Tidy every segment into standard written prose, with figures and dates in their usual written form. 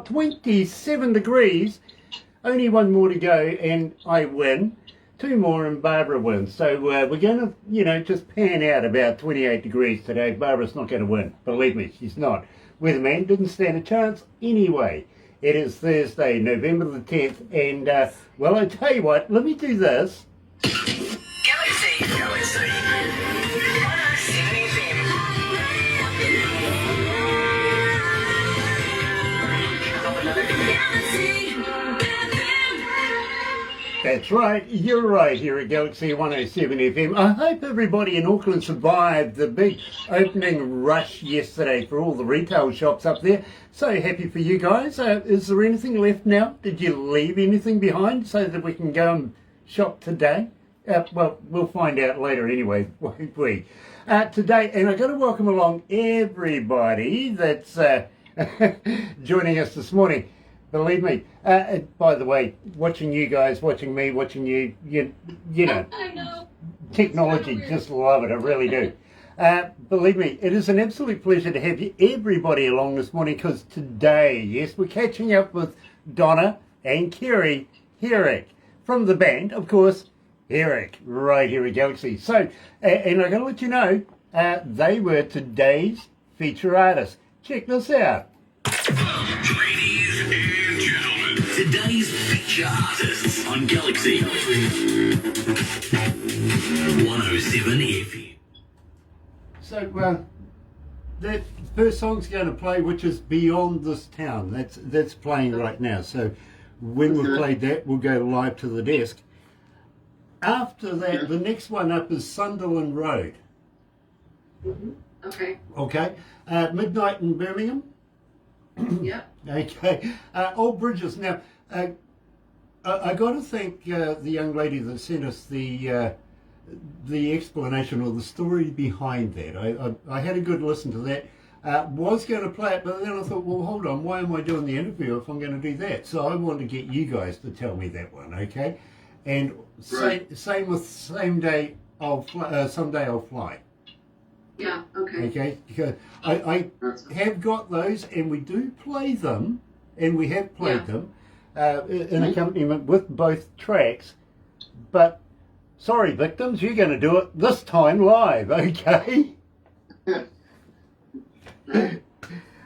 o'clock, 27 degrees. Only one more to go and I win. Two more and Barbara wins. So we're going to, just pan out about 28 degrees today. Barbara's not going to win. Believe me, she's not. Weatherman didn't stand a chance anyway. It is Thursday, November the 10th. And, well, I tell you what, let me do this. Galaxy 107fm. That's right, you're right here at Galaxy 107 FM. I hope everybody in Auckland survived the big opening rush yesterday for all the retail shops up there. So happy for you guys. Is there anything left now? Did you leave anything behind so that we can go and shop today? Well, we'll find out later anyway, won't we? Today, and I've got to welcome along everybody that's joining us this morning. Believe me, by the way, watching you guys, watching me, watching you know, I know. technology, just love it, I really do. Believe me, it is an absolute pleasure to have everybody along this morning because today, yes, we're catching up with Donna and Kerry Herrick from the band, of course, Herrick, right here at Galaxy. So, and I'm going to let you know, they were today's feature artists. Check this out. Ladies and gentlemen, today's feature artists on Galaxy 107fm. So, that first song's going to play, which is Beyond This Town. That's playing right now. So, when we've played that, we'll go live to the desk. After that, the next one up is Sunderland Road. Okay. Okay. Midnight in Birmingham. Yep. Okay. Old Bridges. Now, I got to thank the young lady that sent us the explanation or the story behind that. I had a good listen to that. Was going to play it, but then I thought, well, hold on, why am I doing the interview if I'm going to do that? So I want to get you guys to tell me that one, okay? And same with someday I'll fly. Yeah. Okay. Okay, because I have got those, and we do play them, and we have played them in accompaniment with both tracks. But sorry, victims, you're going to do it this time live, okay?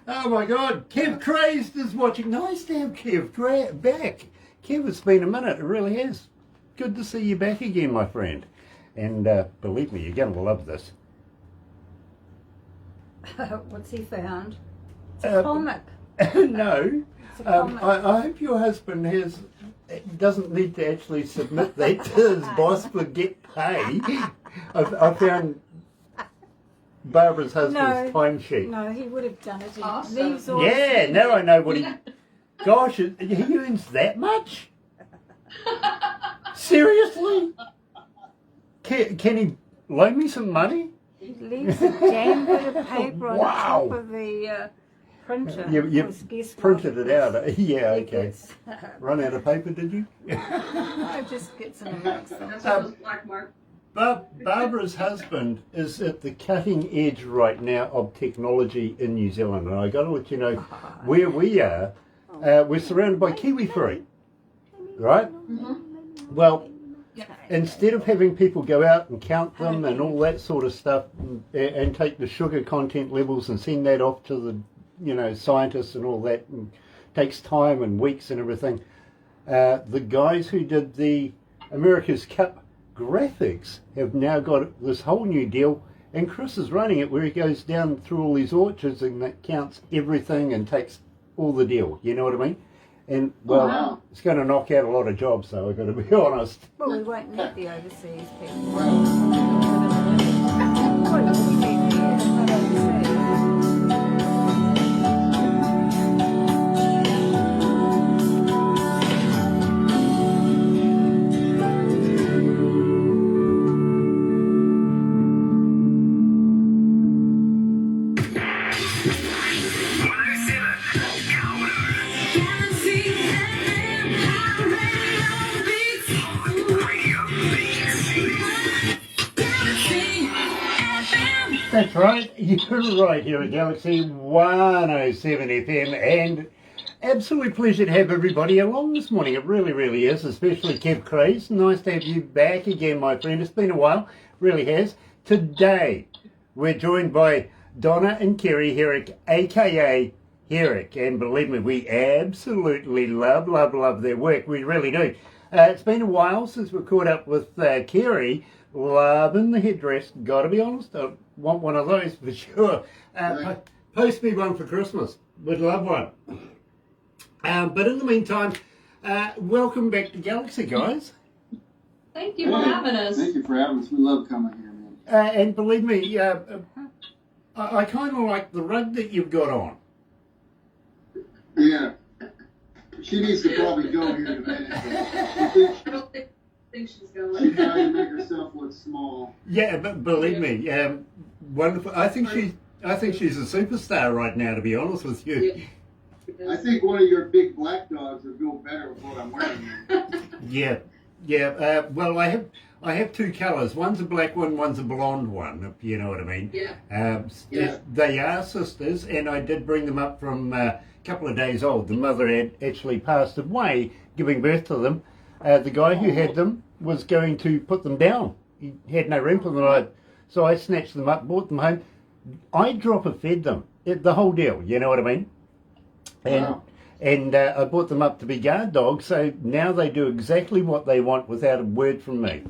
Oh my God, Kev Crazed is watching. Nice to have Kev back. Kev, it's been a minute. It really has. Good to see you back again, my friend. And believe me, you're going to love this. What's he found? It's a comic. No. It's a comic. I hope your husband doesn't need to actually submit that to his boss for get pay. I found Barbara's husband's timesheet. No, he would have done it. Awesome. These all Yeah, now I know what he... Gosh, he earns that much? Seriously? Can he loan me some money? He leaves a damn bit of paper on Wow. the top of the printer. You printed it out. Yeah, He okay. gets, Run out of paper, did you? I just get some amongst them. That's what was black mark. Barbara's husband is at the cutting edge right now of technology in New Zealand, and I got to let you know where we are. We're surrounded by kiwi fruit, right? Well, instead of having people go out and count them and all that sort of stuff, and take the sugar content levels and send that off to the, scientists and all that, and takes time and weeks and everything. The guys who did the America's Cup graphics have now got this whole new deal, and Chris is running it where he goes down through all these orchards and that counts everything and takes all the deal, you know what I mean? And well, It's going to knock out a lot of jobs, though, I've got to be honest. Well, we won't need the overseas people. Well, we'll be here, not overseas. That's right, you're right here at Galaxy 107 FM, and Absolute pleasure to have everybody along this morning. It really, really is, especially Kev Craze. Nice to have you back again, my friend. It's been a while, really has. Today, we're joined by Donna and Kerry Herrick, aka Herrick. And believe me, we absolutely love their work. We really do. It's been a while since we caught up with Kerry. Loving the headdress, gotta be honest. I want one of those for sure. Post me one for Christmas. Would love one. But in the meantime, welcome back to Galaxy, guys. Thank you for having us. Thank you for having us. We love coming here, man. And believe me, I kind of like the rug that you've got on. Yeah. She needs to probably go here in a minute. I don't think she's She's going. trying to make herself look small. Yeah, but believe me, wonderful. I think she's a superstar right now, to be honest with you. I think one of your big black dogs would go better with what I'm wearing. Yeah. Well, I have two colours. One's a black one, one's a blonde one. If you know what I mean. Yeah. They are sisters, and I did bring them up from a couple of days old. The mother had actually passed away, giving birth to them. The guy who had them was going to put them down. He had no room for them, so I snatched them up, brought them home. I fed them, the whole deal. You know what I mean? And I brought them up to be guard dogs, so now they do exactly what they want without a word from me.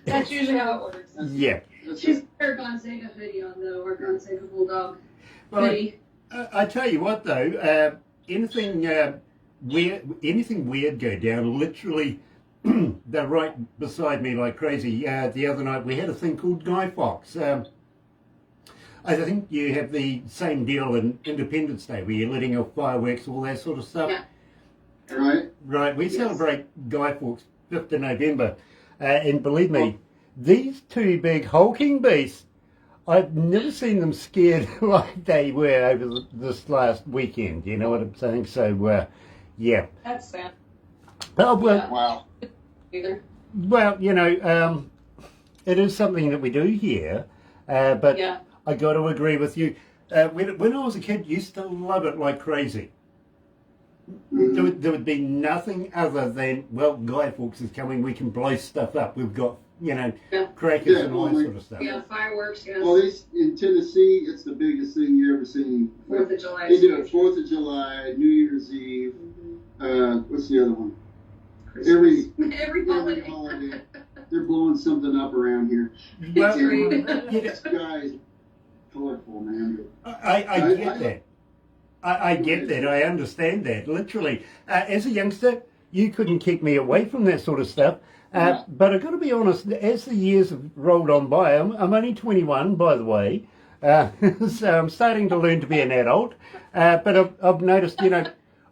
That's usually how it works. Yeah. She's her Gonzaga hoodie on though, or Gonzaga Bulldog Well, hoodie. I tell you what though, anything weird go down, literally they're right beside me like crazy. The other night we had a thing called Guy Fawkes. I think you have the same deal in Independence Day where you're letting off fireworks, all that sort of stuff. Yeah. Right? We celebrate Guy Fawkes 5th of November. And believe me, these two big hulking beasts, I've never seen them scared like they were over this last weekend. You know what I'm saying? So, yeah. That's sad. Oh, well, Wow. Either. well, you know, it is something that we do here, but Yeah. I got to agree with you. When I was a kid, used to love it like crazy. There would be nothing other than, well, Guy Fawkes is coming, we can blow stuff up. We've got, crackers Yeah, and all that sort of stuff. Yeah, fireworks, yes. Well, in Tennessee, it's the biggest thing you ever seen. 4th of July. They do it 4th of July, New Year's Eve. What's the other one? Every Every holiday. holiday. They're blowing something up around here. Well, This guy is colorful, man. I get that. I get that. I understand that. Literally, as a youngster, you couldn't keep me away from that sort of stuff. But I've got to be honest, as the years have rolled on by, I'm only 21, by the way, so I'm starting to learn to be an adult. But I've noticed,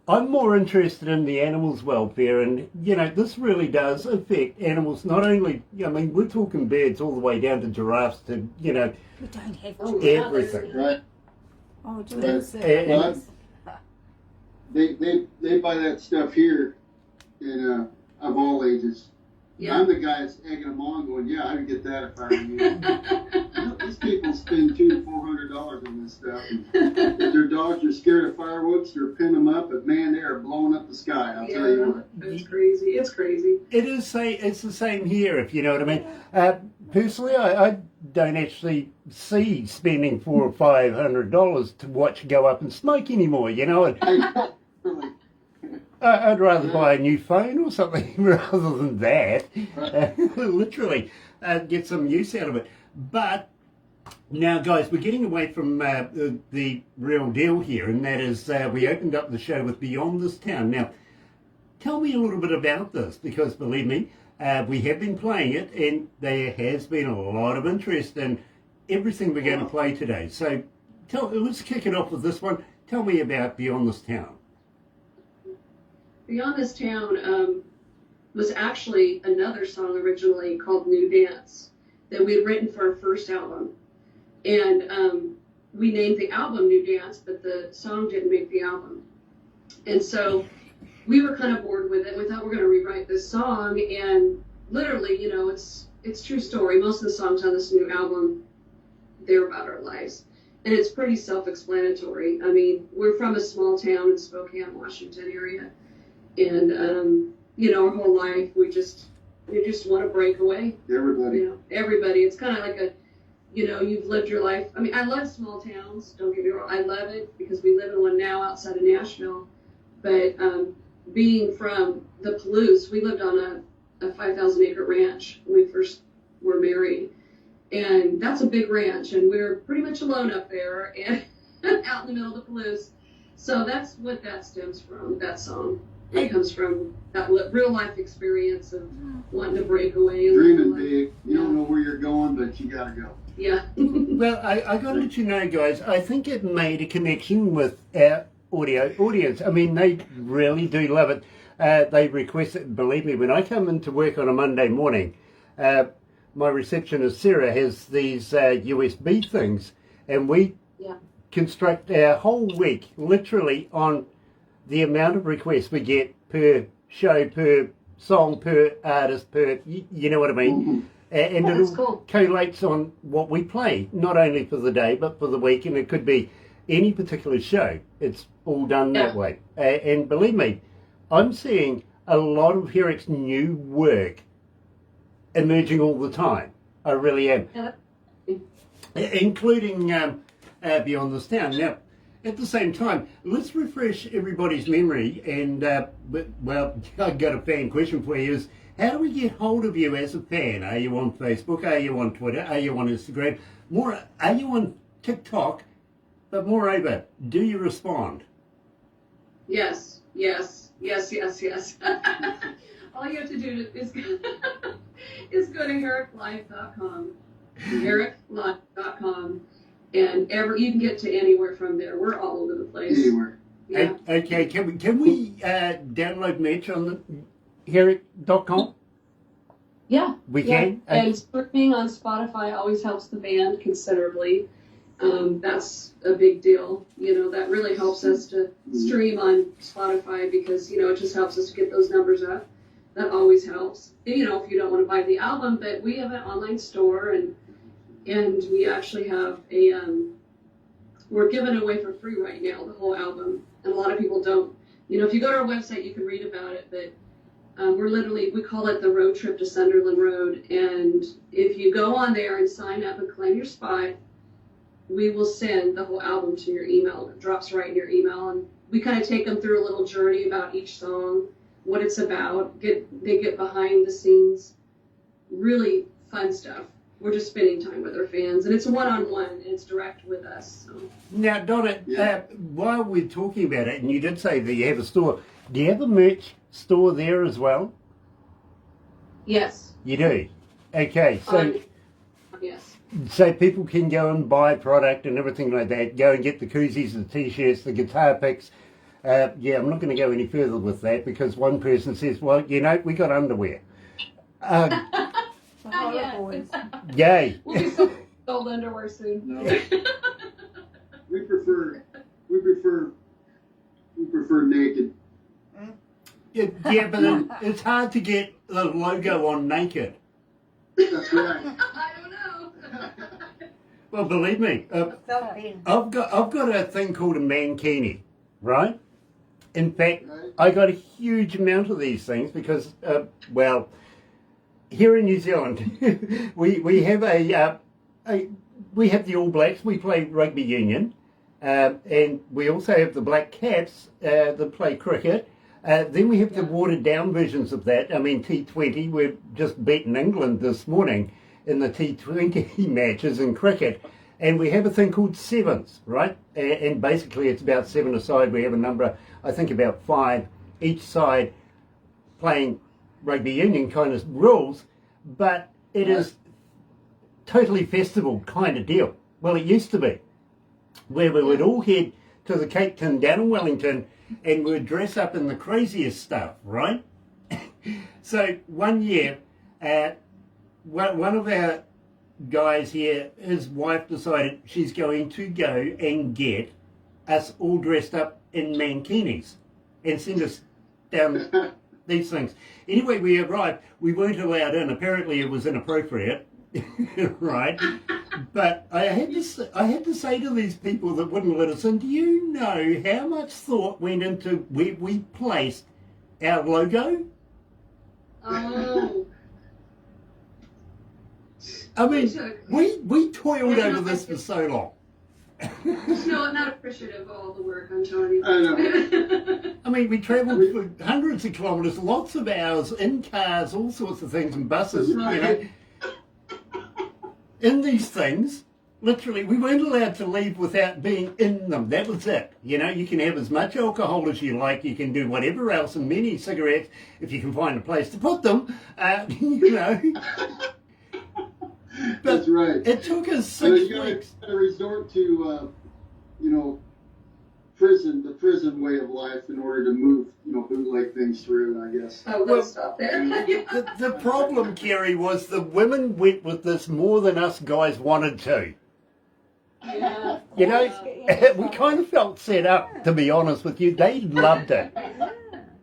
I'm more interested in the animals' welfare, and, this really does affect animals, not only, we're talking birds all the way down to giraffes to, We don't have Oh, to. yeah. everything. Right? Oh, do Right. it. Well, they buy that stuff here, and of all ages. Yeah. I'm the guy that's egging them on, going, "Yeah, I'd get that if I were you." These people spend $200-400 on this stuff. And if their dogs are scared of fireworks, they're pinning them up, but man, they are blowing up the sky. I'll tell you what. It's crazy. It's crazy. It's the same here, if you know what I mean. Personally, I don't actually see spending $400 or $500 to watch go up in smoke anymore. Really. I'd rather buy a new phone or something rather than that. Literally, get some use out of it. But now, guys, we're getting away from the real deal here, and that is we opened up the show with Beyond This Town. Now, tell me a little bit about this, because believe me, we have been playing it, and there has been a lot of interest in everything we're going to play today. So let's kick it off with this one. Tell me about Beyond This Town. Beyond This Town was actually another song originally called New Dance that we had written for our first album. And we named the album New Dance, but the song didn't make the album. And so we were kind of bored with it. We thought we're going to rewrite this song. And literally, it's true story. Most of the songs on this new album, they're about our lives. and it's pretty self-explanatory. I mean, we're from a small town in Spokane, Washington area, and our whole life we just want to break away. Everybody. Everybody. It's kind of like you've lived your life. I mean, I love small towns. Don't get me wrong. I love it because we live in one now outside of Nashville. But being from the Palouse, we lived on a 5,000 acre ranch when we first were married. And that's a big ranch, and we're pretty much alone up there and out in the middle of the Palouse. So that's what that stems from, that song. It comes from that real life experience of wanting to break away. Dreaming big. You don't know where you're going, but you got to go. Yeah. Well, I got to let you know, guys, I think it made a connection with our audio audience. I mean, they really do love it. They request it. Believe me, when I come into work on a Monday morning, my receptionist, Sarah, has these USB things, and we construct our whole week literally on the amount of requests we get per show, per song, per artist, per, you know what I mean? Mm-hmm. And it all collates on what we play, not only for the day, but for the week. And it could be any particular show. It's all done that way. And believe me, I'm seeing a lot of Herrick's new work emerging all the time. I really am. Including Beyond the Sound. Now, at the same time, let's refresh everybody's memory. And, well, I've got a fan question for you is, how do we get hold of you as a fan? Are you on Facebook? Are you on Twitter? Are you on Instagram? Are you on TikTok? But moreover, do you respond? Yes. All you have to do is go to herricklive.com, herricklive.com, and you can get to anywhere from there. We're all over the place. Anywhere. Yeah. Okay, can we download merch on the herrick.com? Yeah. We can? And streaming on Spotify always helps the band considerably. That's a big deal. That really helps us to stream on Spotify because, it just helps us to get those numbers up. That always helps. If you don't want to buy the album, but we have an online store and we actually have we're giving it away for free right now, the whole album. And a lot of people don't. If you go to our website, you can read about it, but we call it the road trip to Sunderland Road. And if you go on there and sign up and claim your spot, we will send the whole album to your email. It drops right in your email. And we kind of take them through a little journey about each song, what it's about. They get behind the scenes, really fun stuff. We're just spending time with our fans. And it's one-on-one, and it's direct with us. So. Now, Donna, while we're talking about it, and you did say that you have a store, do you have a merch store there as well? Yes. You do? Okay, so... yes. So people can go and buy product and everything like that, go and get the koozies, the t-shirts, the guitar picks. I'm not going to go any further with that because one person says, well, we got underwear. Boys. Yay. We'll be sold underwear soon. No. we prefer naked. Yeah, but it's hard to get the logo on naked. That's right. I don't know. Well, believe me, I've got a thing called a mankini, right? In fact, I got a huge amount of these things because, here in New Zealand, we have we have the All Blacks. We play rugby union, and we also have the Black Caps that play cricket. Then we have the watered down versions of that. I mean, T20. We've just beaten England this morning in the T20 matches in cricket. And we have a thing called sevens, right? And basically it's about 7 aside. We have a number, I think about 5 each side playing rugby union kind of rules. But it is totally festival kind of deal. Well, it used to be. Where we would all head to the Cape Tin down in Wellington and we'd dress up in the craziest stuff, right? So one year, one of our guys here, his wife decided she's going to go and get us all dressed up in mankinis and send us down these things. Anyway, we arrived. We weren't allowed in. Apparently it was inappropriate, right? But I had to say to these people that wouldn't let us in, do you know how much thought went into where we placed our logo? Oh. I mean, we toiled over this for so long. No, I'm not appreciative of all the work I'm telling you. I know. I mean, we travelled for hundreds of kilometres, lots of hours, in cars, all sorts of things, and buses, you know. In these things, literally, we weren't allowed to leave without being in them. That was it. You know, you can have as much alcohol as you like, you can do whatever else, and many cigarettes, if you can find a place to put them, you know. That's right. It took us So 6 you weeks. got to resort to, you know, the prison way of life in order to move, you know, bootleg things through, I guess. Oh, let's stop there. The problem, Kerry, was the women went with this more than us guys wanted to. Yeah. You know, we kind of felt set up, to be honest with you. They loved it.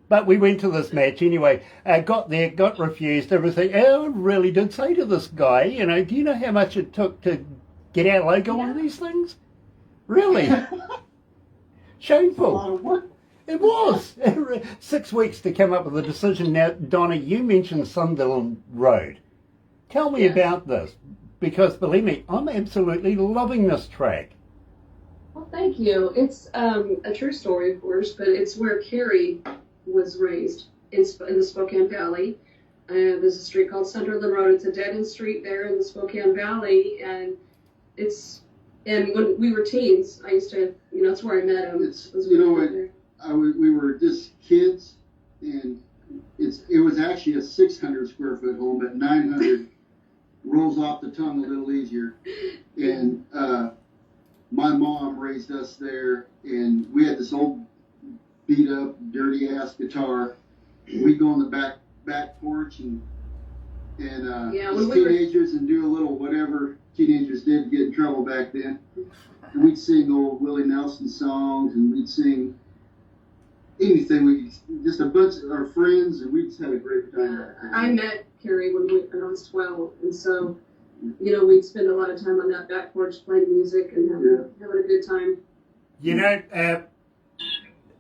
But we went to this match anyway, got there, got refused, everything. I really did say to this guy, you know, do you know how much it took to get our logo on these things? Really? A lot Shameful. of work. It was. 6 weeks to come up with a decision. Now, Donna, you mentioned Sunderland Road. Tell me about this, because believe me, I'm absolutely loving this track. Well, thank you. It's a true story, of course, but it's where Carrie was raised in the Spokane Valley. There's a street called Sunderland Road. It's a dead-end street there in the Spokane Valley, and when we were teens, I used to, you know, that's where I met him. We were just kids, and it was actually a 600 square foot home, but 900 rolls off the tongue a little easier. And my mom raised us there, and we had this old beat up, dirty ass guitar. We'd go on the back porch and as teenagers and do a little whatever teenagers did to get in trouble back then. And we'd sing old Willie Nelson songs, and we'd sing anything. Just a bunch of our friends, and we just had a great time back then. I met Carrie when I was 12, and so, you know, we'd spend a lot of time on that back porch playing music and having a good time. You know,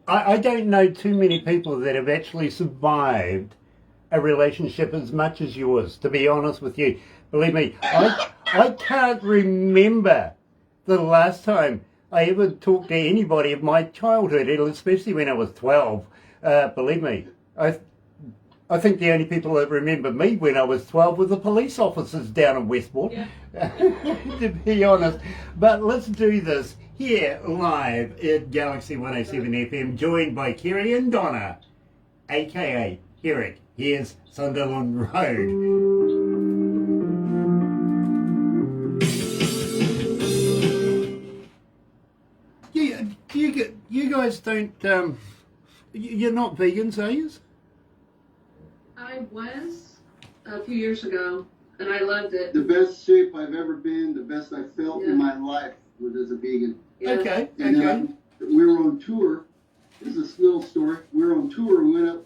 I don't know too many people that have actually survived a relationship as much as yours, to be honest with you. Believe me, I can't remember the last time I ever talked to anybody of my childhood, especially when I was 12. Believe me, I think the only people that remember me when I was 12 were the police officers down in Westport, to be honest. But let's do this here live at Galaxy 107 FM, joined by Kerry and Donna, aka Herrick. Here's Sunderland Road. You guys don't, you're not vegans, are you? I was a few years ago, and I loved it. The best shape I've ever been, the best I felt in my life was as a vegan. Yeah. Okay, And then we were on tour. This is a little story. We were on tour. We went up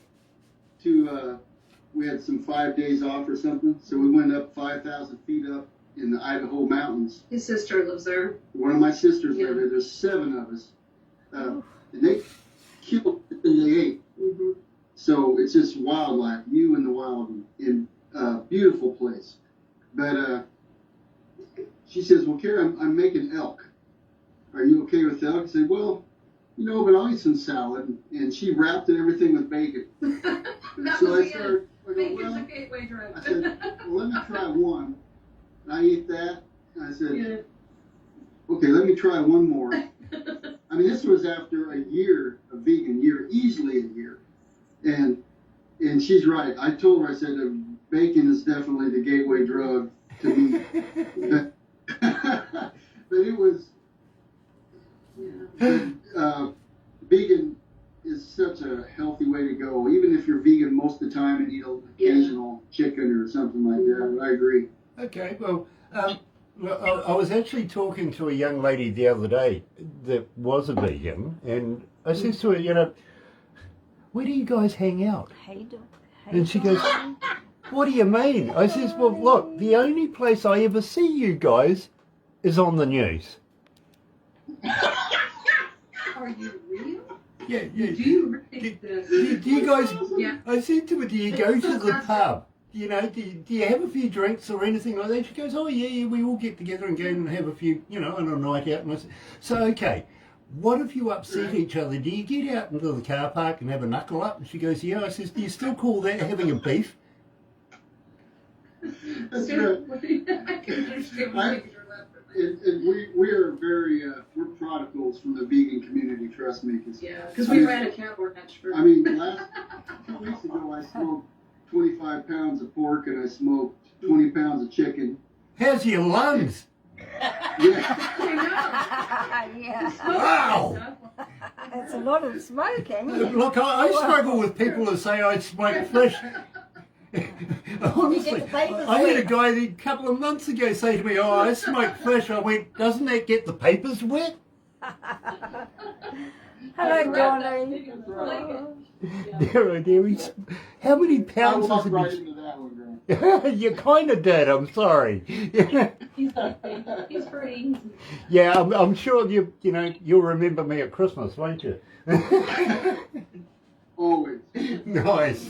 to, we had some 5 days off or something. So we went up 5,000 feet up in the Idaho mountains. His sister lives there. One of my sisters lived there. There's 7 of us. And they killed and they ate. Mm-hmm. So it's just wildlife, you in the wild, in a beautiful place. But she says, well, Kara, I'm making elk. Are you okay with elk? I said, well, you know, but I'll eat some salad. And she wrapped everything with bacon. So I started, Bacon's a gateway drug. I said, well, let me try one. And I ate that. And I said, okay, let me try one more. I mean, this was after a year, a vegan year, easily a year. And she's right. I told her, I said, bacon is definitely the gateway drug to me. But it was, vegan is such a healthy way to go. Even if you're vegan most of the time and eat an occasional chicken or something like that. I agree. Okay, well, I was actually talking to a young lady the other day that was a vegan, and I said to her, you know, where do you guys hang out? And she goes, what do you mean? I says, well, look, the only place I ever see you guys is on the news. Are you real? Yeah, Do you read this? Do you guys? Yeah. I said to her, "Do you go to the pub? You know, do you have a few drinks or anything like that?" She goes, "Oh yeah, we all get together and go and have a few, you know, on a night out." And I said, "So okay, what if you upset each other? Do you get out into the car park and have a knuckle up?" And she goes, "Yeah." I says, "Do you still call that having a beef?" That's right. I can understand why you're laughing. And we are very, we're prodigals from the vegan community, trust me. Yeah, because we ran a cattle ranch for. I mean, 2 weeks ago I smoked 25 pounds of pork and I smoked 20 pounds of chicken. How's your lungs? Yeah. I Yeah. know. Wow. It's a lot of smoking. Look, I struggle with people who say I smoke fish. Honestly, I had a guy a couple of months ago say to me, "Oh, I smoke fish." I went, "Doesn't that get the papers wet?" Hello, Johnny. Dear, oh dear, how many I pounds walked has right it into that one, girl. been? You kind of did. I'm sorry. He's pretty easy. Yeah, I'm sure you'll remember me at Christmas, won't you? Always. Nice.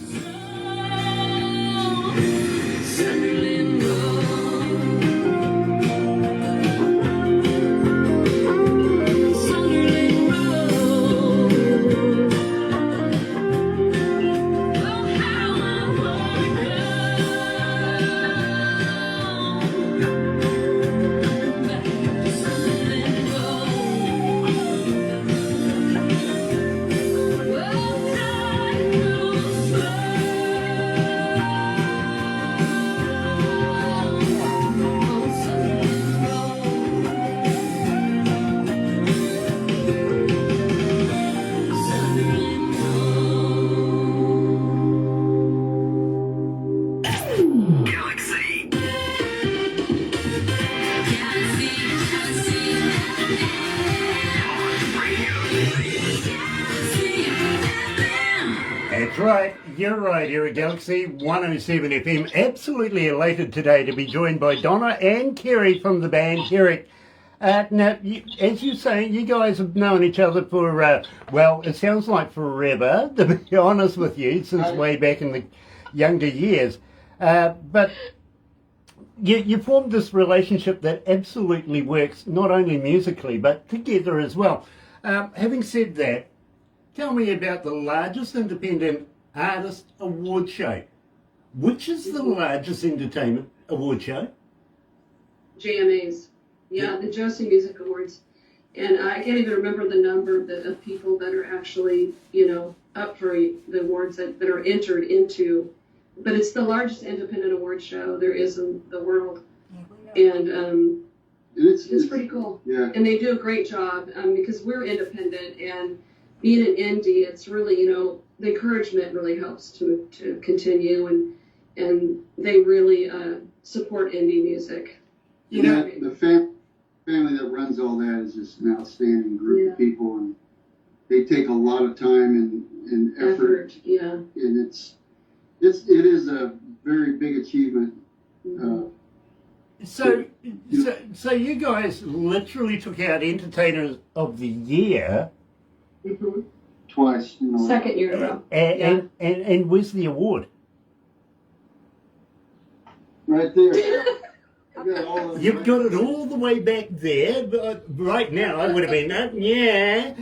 Galaxy. That's right. You're right here at Galaxy 107 FM. Absolutely elated today to be joined by Donna and Kerry from the band Herrick. Now, as you're saying, you guys have known each other for, well, it sounds like forever, to be honest with you, since way back in the younger years. But you formed this relationship that absolutely works, not only musically, but together as well. Having said that, tell me about the largest independent artist award show. Which is the largest entertainment award show? JMAs. Yeah, the Josie Music Awards. And I can't even remember the number of people that are actually, up for the awards that are entered into. But it's the largest independent award show there is in the world. And it's pretty cool. Yeah. And they do a great job because we're independent. And being an indie, it's really, the encouragement really helps to continue. And they really support indie music. The family that runs all that is just an outstanding group of people, and they take a lot of time and effort. Yeah. And it is a very big achievement. So you guys literally took out Entertainers of the Year. Mm-hmm. Twice. Second year in a row. And where's the award? Right there. You've got it all the way back there, but right now I would have been, yeah.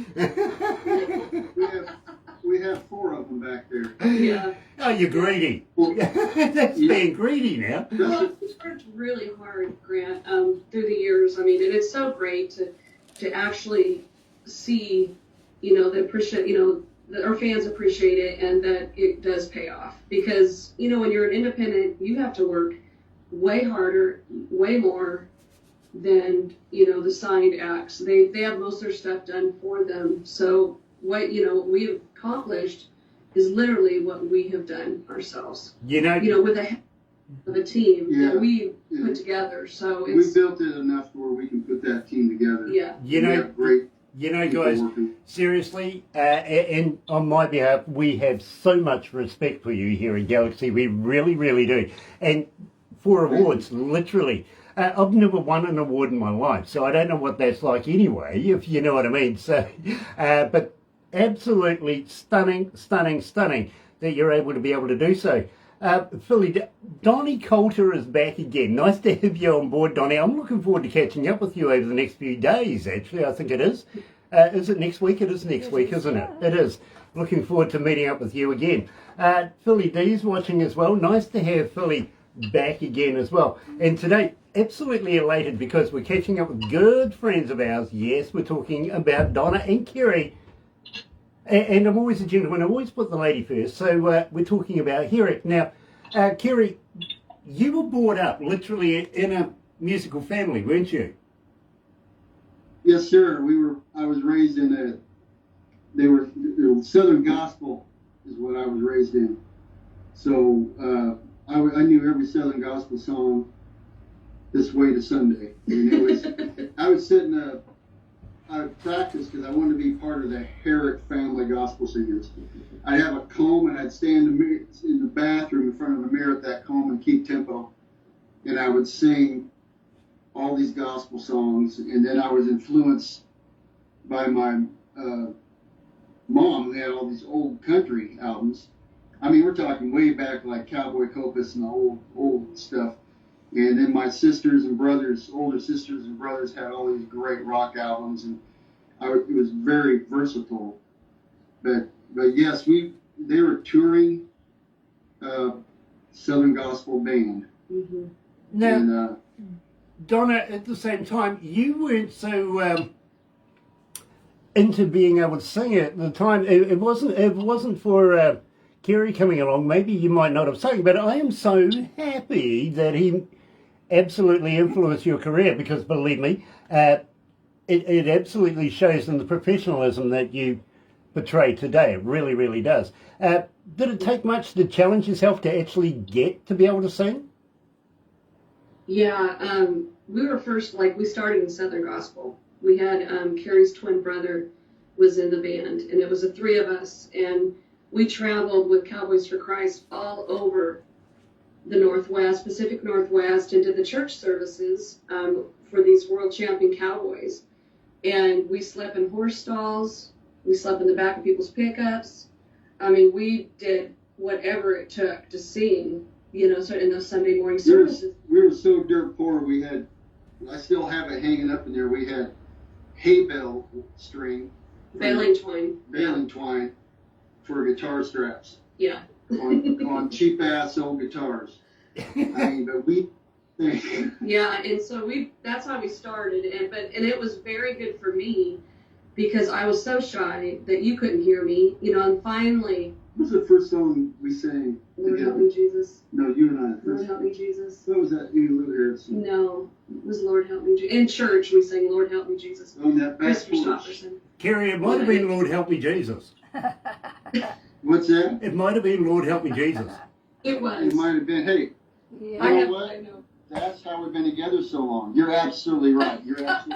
we have 4 of them back there. Yeah. Oh, you're greedy. That's being greedy now. Well, it's worked really hard, Grant, through the years. I mean, and it's so great to actually see, that our fans appreciate it and that it does pay off. Because, when you're an independent, you have to work way harder, way more than, the signed acts. They have most of their stuff done for them. So what, we've accomplished is literally what we have done ourselves. With a team that we put together. So we built it enough where we can put that team together. Yeah. Great. Guys, seriously, and on my behalf, we have so much respect for you here at Galaxy. We really, really do. And for awards, literally. I've never won an award in my life, so I don't know what that's like anyway, if you know what I mean. So, but absolutely stunning that you're able to do so. Philly, Donnie Coulter is back again. Nice to have you on board, Donnie. I'm looking forward to catching up with you over the next few days, actually. I think it is. Is it next week? It is next week, isn't it? It is. Looking forward to meeting up with you again. Philly D's watching as well. Nice to have Philly back again as well. And today, absolutely elated because we're catching up with good friends of ours. Yes, we're talking about Donna and Kerry. And I'm always a gentleman. I always put the lady first. So we're talking about Herrick. Now, Kerry, you were brought up literally in a musical family, weren't you? Yes, sir. I was raised in they were Southern gospel is what I was raised in. So I knew every Southern gospel song, This Way to Sunday. And it was, I would sit I would practice because I wanted to be part of the Herrick family gospel singers. I'd have a comb and I'd stand in the bathroom in front of the mirror at that comb and keep tempo. And I would sing all these gospel songs. And then I was influenced by my mom, who had all these old country albums. I mean, we're talking way back like Cowboy Copas and the old stuff. And then my sisters and brothers, older sisters and brothers, had all these great rock albums, and it was very versatile. But yes, they were touring Southern gospel band. Mm-hmm. Now, And, Donna, at the same time, you weren't so into being able to sing at the time. It wasn't for Kerry coming along. Maybe you might not have sung, but I am so happy that he absolutely influenced your career because, believe me, it absolutely shows in the professionalism that you portray today. It really, really does. Did it take much to challenge yourself to actually get to be able to sing? Yeah, we were first, we started in Southern Gospel. We had Carrie's twin brother was in the band, and it was the three of us, and we traveled with Cowboys for Christ all over the Northwest, Pacific Northwest, into the church services for these world champion cowboys. And we slept in horse stalls, we slept in the back of people's pickups. I mean, we did whatever it took to sing, so in those Sunday morning services. We were so dirt poor, I still have it hanging up in there, we had hay bale string. Baling twine for guitar straps. Yeah. on cheap ass old guitars. I mean, but yeah, and so that's how we started, and it was very good for me because I was so shy that you couldn't hear me, and finally. What was the first song we sang? Lord Help Me Jesus. No, you and I. Lord Help Me Jesus. What was that? You and Lou Harrison. No, it was Lord Help Me Jesus. In church we sang Lord Help Me Jesus. On that back Mr. porch. Stopperson. Kerry, it might have been Lord Help Me Jesus. What's that? It might have been Lord Help Me Jesus. It was. It might have been. Hey, Yeah. I know. what? I know. That's how we've been together so long. You're absolutely right.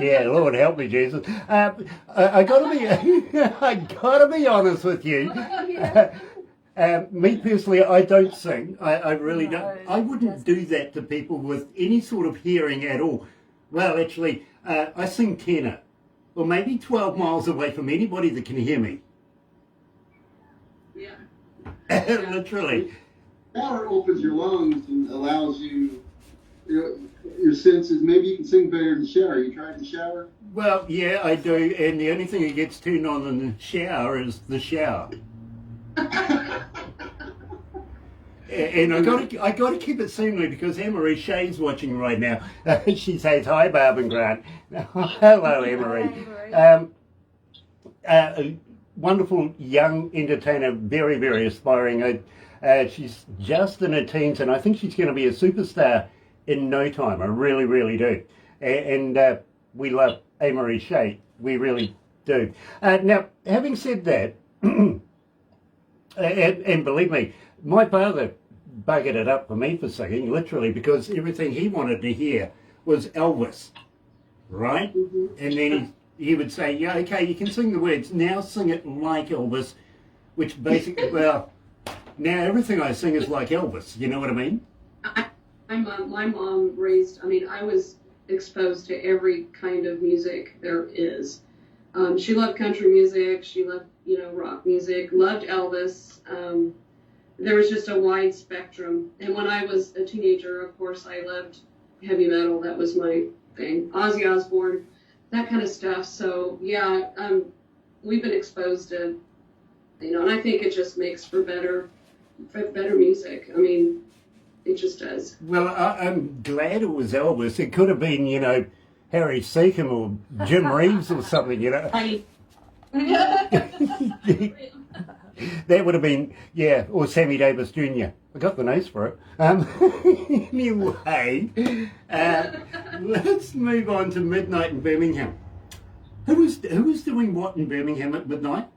Yeah, Lord help me, Jesus. I gotta be honest with you. Me personally, I don't sing. I really don't. I wouldn't do that to people with any sort of hearing at all. Well, actually, I sing tenor, or maybe 12 miles away from anybody that can hear me. Yeah. Literally. Water opens your lungs and allows you, your senses. Maybe you can sing better in the shower. You tried the shower? Well, yeah, I do, and the only thing that gets turned on in the shower is the shower. And I got to keep it seemly because Anne-Marie Shea's watching right now. She says, "Hi, Barb and Grant." Hello, Anne-Marie. A wonderful young entertainer, very, very aspiring. She's just in her teens, and I think she's going to be a superstar in no time. I really, really do. And we love Anne-Marie Shea. We really do. Now, having said that, and believe me, my father buggered it up for me for singing, literally, because everything he wanted to hear was Elvis, right? Mm-hmm. And then he would say, yeah, okay, you can sing the words, now sing it like Elvis, which basically, well, now everything I sing is like Elvis, you know what I mean? I my mom raised, I mean, I was exposed to every kind of music there is. She loved country music. She loved, rock music, loved Elvis. There was just a wide spectrum. And when I was a teenager, of course, I loved heavy metal. That was my thing. Ozzy Osbourne, that kind of stuff. So, yeah, we've been exposed to, and I think it just makes for better music. I mean, it just does. Well, I'm glad it was Elvis. It could have been, Harry Seacom or Jim Reeves or something, That would have been, or Sammy Davis Jr. I got the nose for it. Anyway, let's move on to midnight in Birmingham. Who was doing what in Birmingham at midnight?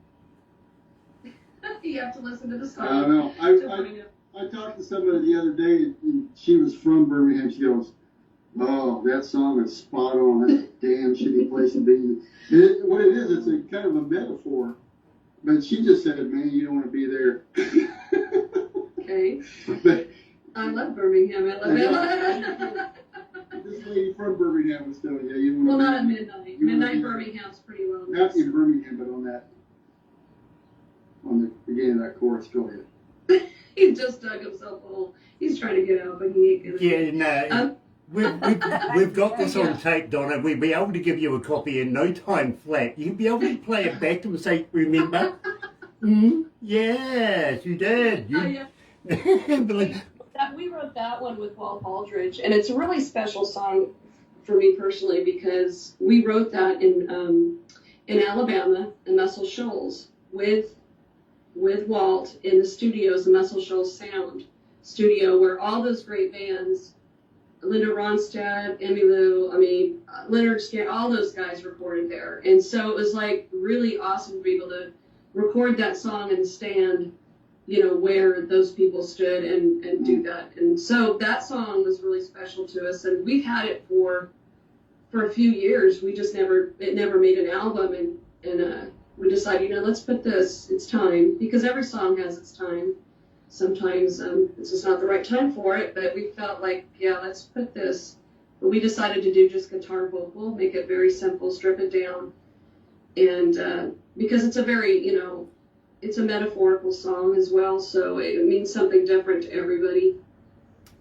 You have to listen to the song. I don't know. I talked to somebody the other day, and she was from Birmingham. She goes, "Oh, that song is spot on. That's a damn shitty place to be." What it is, it's a kind of a metaphor. But she just said, "Man, you don't want to be there." Okay. But I love Birmingham, Alabama. this lady from Birmingham was telling you, you Well, want not to at be, midnight. you wanna Midnight be- Birmingham's pretty well known. not in Birmingham, but on the beginning of that chorus. Go ahead. He just dug himself a hole. He's trying to get out, but he ain't gonna. Yeah, no. We've got this on tape, Donna. We'll be able to give you a copy in no time flat. You'll be able to play it back and say, "Remember?" Yes, you did. Oh, yeah. We wrote that one with Walt Aldridge, and it's a really special song for me personally because we wrote that in Alabama, in Muscle Shoals, with Walt in the studios, the Muscle Shoals Sound Studio, where all those great bands, Linda Ronstadt, Emmylou, Leonard Scan, all those guys recorded there. And so it was like really awesome to be able to record that song and stand, where those people stood and do that. And so that song was really special to us. And we've had it for a few years. We just it never made an album. And we decided, let's put this, it's time, because every song has its time. Sometimes it's just not the right time for it, but we felt like, let's put this. But we decided to do just guitar vocal, make it very simple, strip it down. And because it's a very, it's a metaphorical song as well, so it means something different to everybody.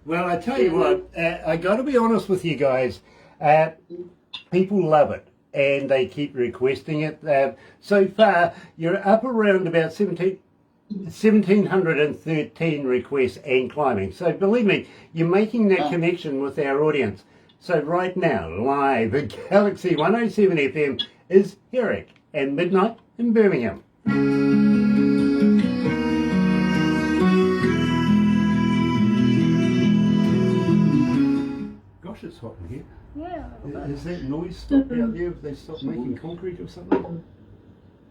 Well, I tell you what, I got to be honest with you guys. People love it, and they keep requesting it. So far, you're up around about 1,713 requests and climbing. So believe me, you're making that connection with our audience. So right now, live at Galaxy 107 FM is Herrick and Midnight in Birmingham. Gosh, it's hot in here. Yeah. Is that noise stopped out there? Have they stopped making concrete or something?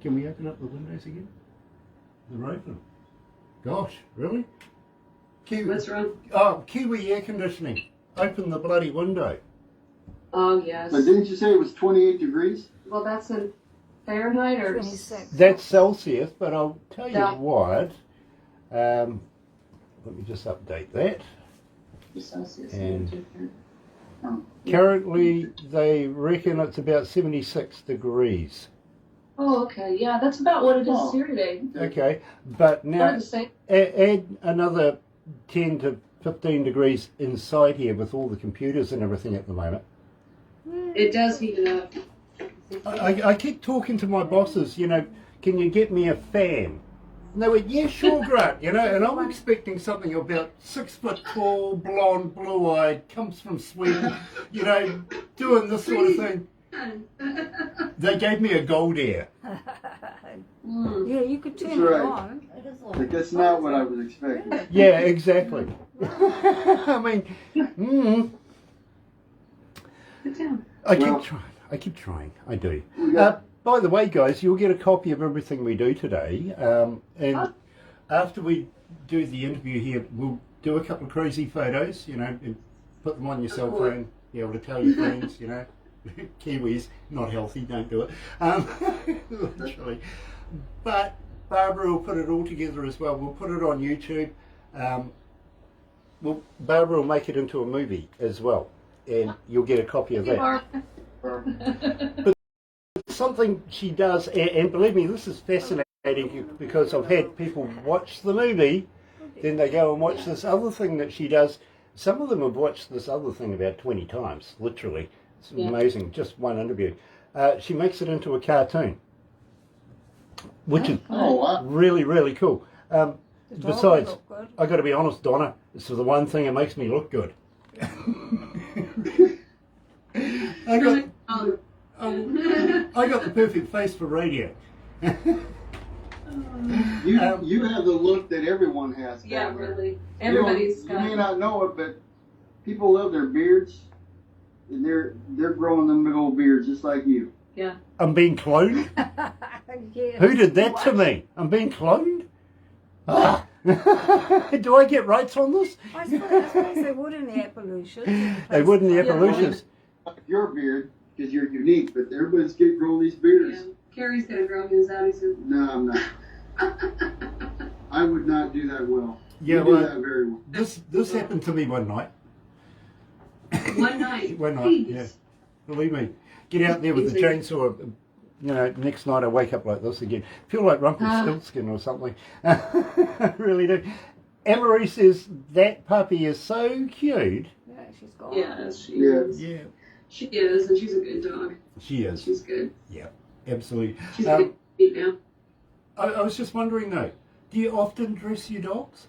Can we open up the windows again? They're open. Gosh, really? Kiwi. What's wrong? Oh, Kiwi air conditioning. Open the bloody window. Oh, yes. But didn't you say it was 28 degrees? Well, that's in Fahrenheit or 26. That's Celsius, but I'll tell you Yeah. what. Let me just update that. Celsius. And currently, they reckon it's about 76 degrees. Oh, okay. Yeah, that's about what it is here today. Okay, but now The same. add another 10 to 15 degrees inside here with all the computers and everything at the moment. It does heat it up. I keep talking to my bosses, can you get me a fan? And they went, yeah, sure, Grant, and I'm expecting something about 6 foot tall, blonde, blue-eyed, comes from Sweden, doing this sort of thing. They gave me a gold ear. Yeah, you could turn That's it right. on. But that's not what I was expecting. Yeah, exactly. I mean, Sit down. I Well- keep trying. I do. We got- By the way, guys, you'll get a copy of everything we do today. And after we do the interview here, we'll do a couple of crazy photos, and put them on your cell phone, be able to tell your friends, Kiwis, not healthy, don't do it. Literally. But Barbara will put it all together as well. We'll put it on YouTube. Well, Barbara will make it into a movie as well, and you'll get a copy of that. Something she does, and believe me, this is fascinating because I've had people watch the movie, then they go and watch this other thing that she does. Some of them have watched this other thing about 20 times, literally. It's amazing, just one interview. She makes it into a cartoon, which is really, really cool. Besides, I got to be honest, Donna, this is the one thing that makes me look good. I got the perfect face for radio. You have the look that everyone has. Yeah, down there. really. Everybody's You may not know it, but people love their beards, and they're growing them big old beards just like you. Yeah. I'm being cloned? Yeah. Who did that to me? I'm being cloned? Ah. Do I get rights on this? I suppose they would in the Appalachians. They would in the Appalachians. Your beard, because you're unique, but everybody's growing these beards. Yeah. Carrie's gonna grow his out. He said, No, I'm not. I would not do that well. Yeah, you do well, that very well. this happened to me one night. one night. One night, yeah. Believe me. Get out there with the chainsaw. You know, next night I wake up like this again. Feel like Rumpelstiltskin or something. I really do. Emery says that puppy is so cute. Yeah, she's gone. Yeah, she Yeah. is. Yeah. She is, and she's a good dog. She is. She's good. Yeah, absolutely. She's good to eat now. I was just wondering though, do you often dress your dogs?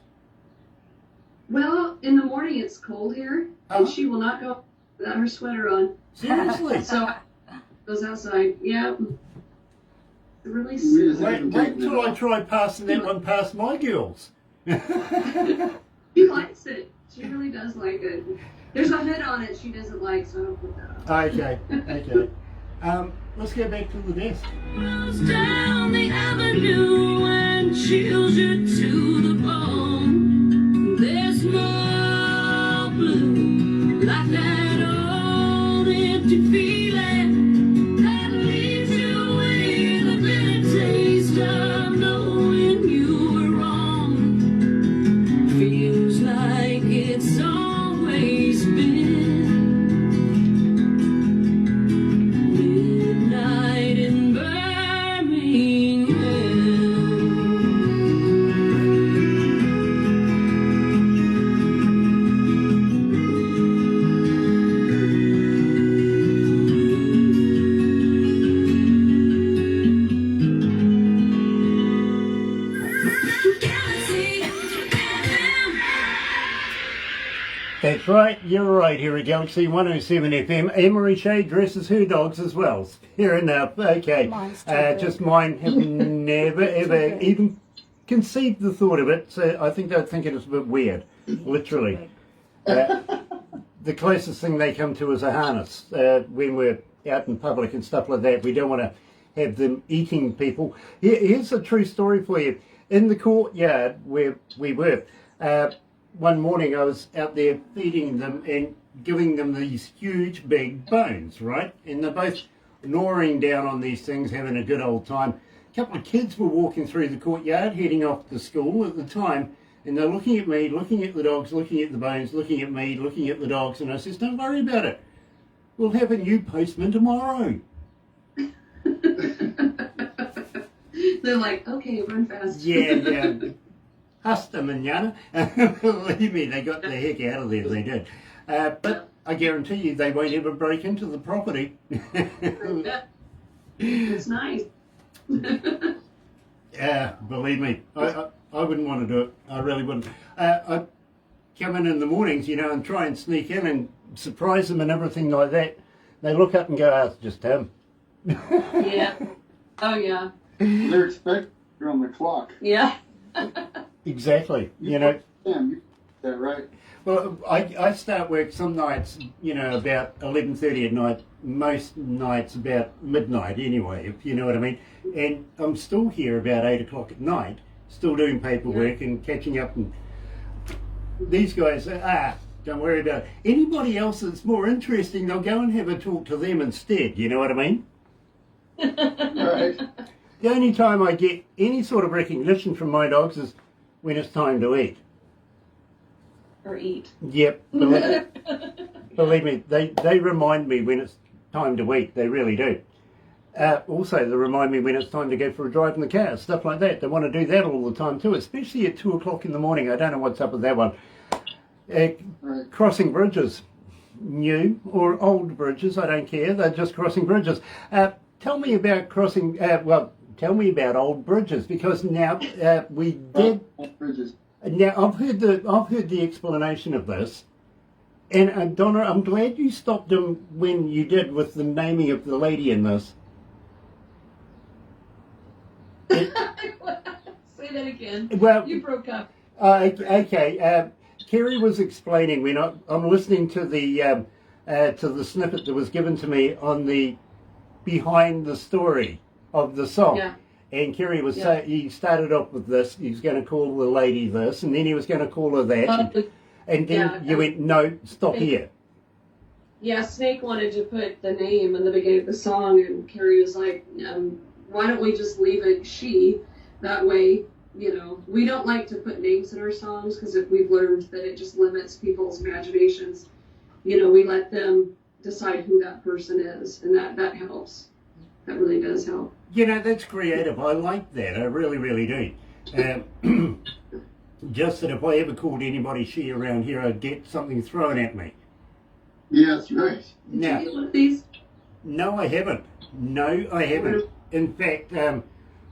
Well, in the morning it's cold here, and she will not go without her sweater on. Seriously? So goes outside. Yeah. Really Yes. soon. Wait till I try passing that one past my girls. She likes it. She really does like it. There's a hood on it she doesn't like, so I don't put that on. Okay, okay. Let's get back to the desk. Rolls down the avenue and chills you to the bone. There's no blue like that old empty feeling that leaves you with a bitter taste of knowing you were wrong. Feels like it's always been. Midnight in Birmingham. Galaxy FM. That's right, you're right here at Galaxy 107 FM. Emery Shea dresses her dogs as well. Fair enough, okay. Mine's too big. Just mine have never ever even conceived the thought of it, so I think they'd think it is a bit weird, literally. The closest thing they come to is a harness when we're out in public and stuff like that. We don't want to have them eating people. Here's a true story for you. In the courtyard where we were, one morning I was out there feeding them and giving them these huge big bones, right? And they're both gnawing down on these things, having a good old time. A couple of kids were walking through the courtyard, heading off to school at the time, and they're looking at me, looking at the dogs, looking at the bones, looking at me, looking at the dogs, and I says, don't worry about it. We'll have a new postman tomorrow. They're like, okay, run fast. Yeah. Hasta manana. Believe me, they got the heck out of there, they did. But I guarantee you they won't ever break into the property. It's nice. Yeah, believe me, I wouldn't want to do it. I really wouldn't. I'd come in the mornings, you know, and try and sneak in and surprise them and everything like that. They look up and go, oh, it's just him. Yeah. Oh, yeah. They're expecting you're on the clock. Yeah. Exactly, you know. Damn, you that right? Well, I start work some nights, you know, about 11:30 at night. Most nights about midnight anyway, if you know what I mean. And I'm still here about 8 o'clock at night, still doing paperwork and catching up. And these guys, don't worry about it. Anybody else that's more interesting, they'll go and have a talk to them instead, you know what I mean? Right. The only time I get any sort of recognition from my dogs is when it's time to eat. or eat. Yep, believe me, they remind me when it's time to eat. They really do. Also, they remind me when it's time to go for a drive in the car, stuff like that. They want to do that all the time too, especially at 2 o'clock in the morning. I don't know what's up with that one. Crossing bridges, new or old bridges, I don't care. They're just crossing bridges. Tell me about tell me about old bridges, because now we did. Bridges. Now I've heard the explanation of this, and Donna, I'm glad you stopped them when you did with the naming of the lady in this. Say that again. Well, You broke up. okay. Kerry was explaining when I'm listening to the snippet that was given to me on the behind the story of the song. Yeah. And Kerry was he started off with this. He was going to call the lady this, and then he was going to call her that, and then you went, no, stop here. Yeah, Snake wanted to put the name in the beginning of the song, and Carrie was like, why don't we just leave it she? That way, you know, we don't like to put names in our songs, because if we've learned that it just limits people's imaginations, you know, we let them decide who that person is, and that helps. That really does help. You know, that's creative. I like that. I really, really do. Just that if I ever called anybody she around here, I'd get something thrown at me. Yeah, that's right. Now, Did you get one of these? no, I haven't. No, I haven't. In fact, how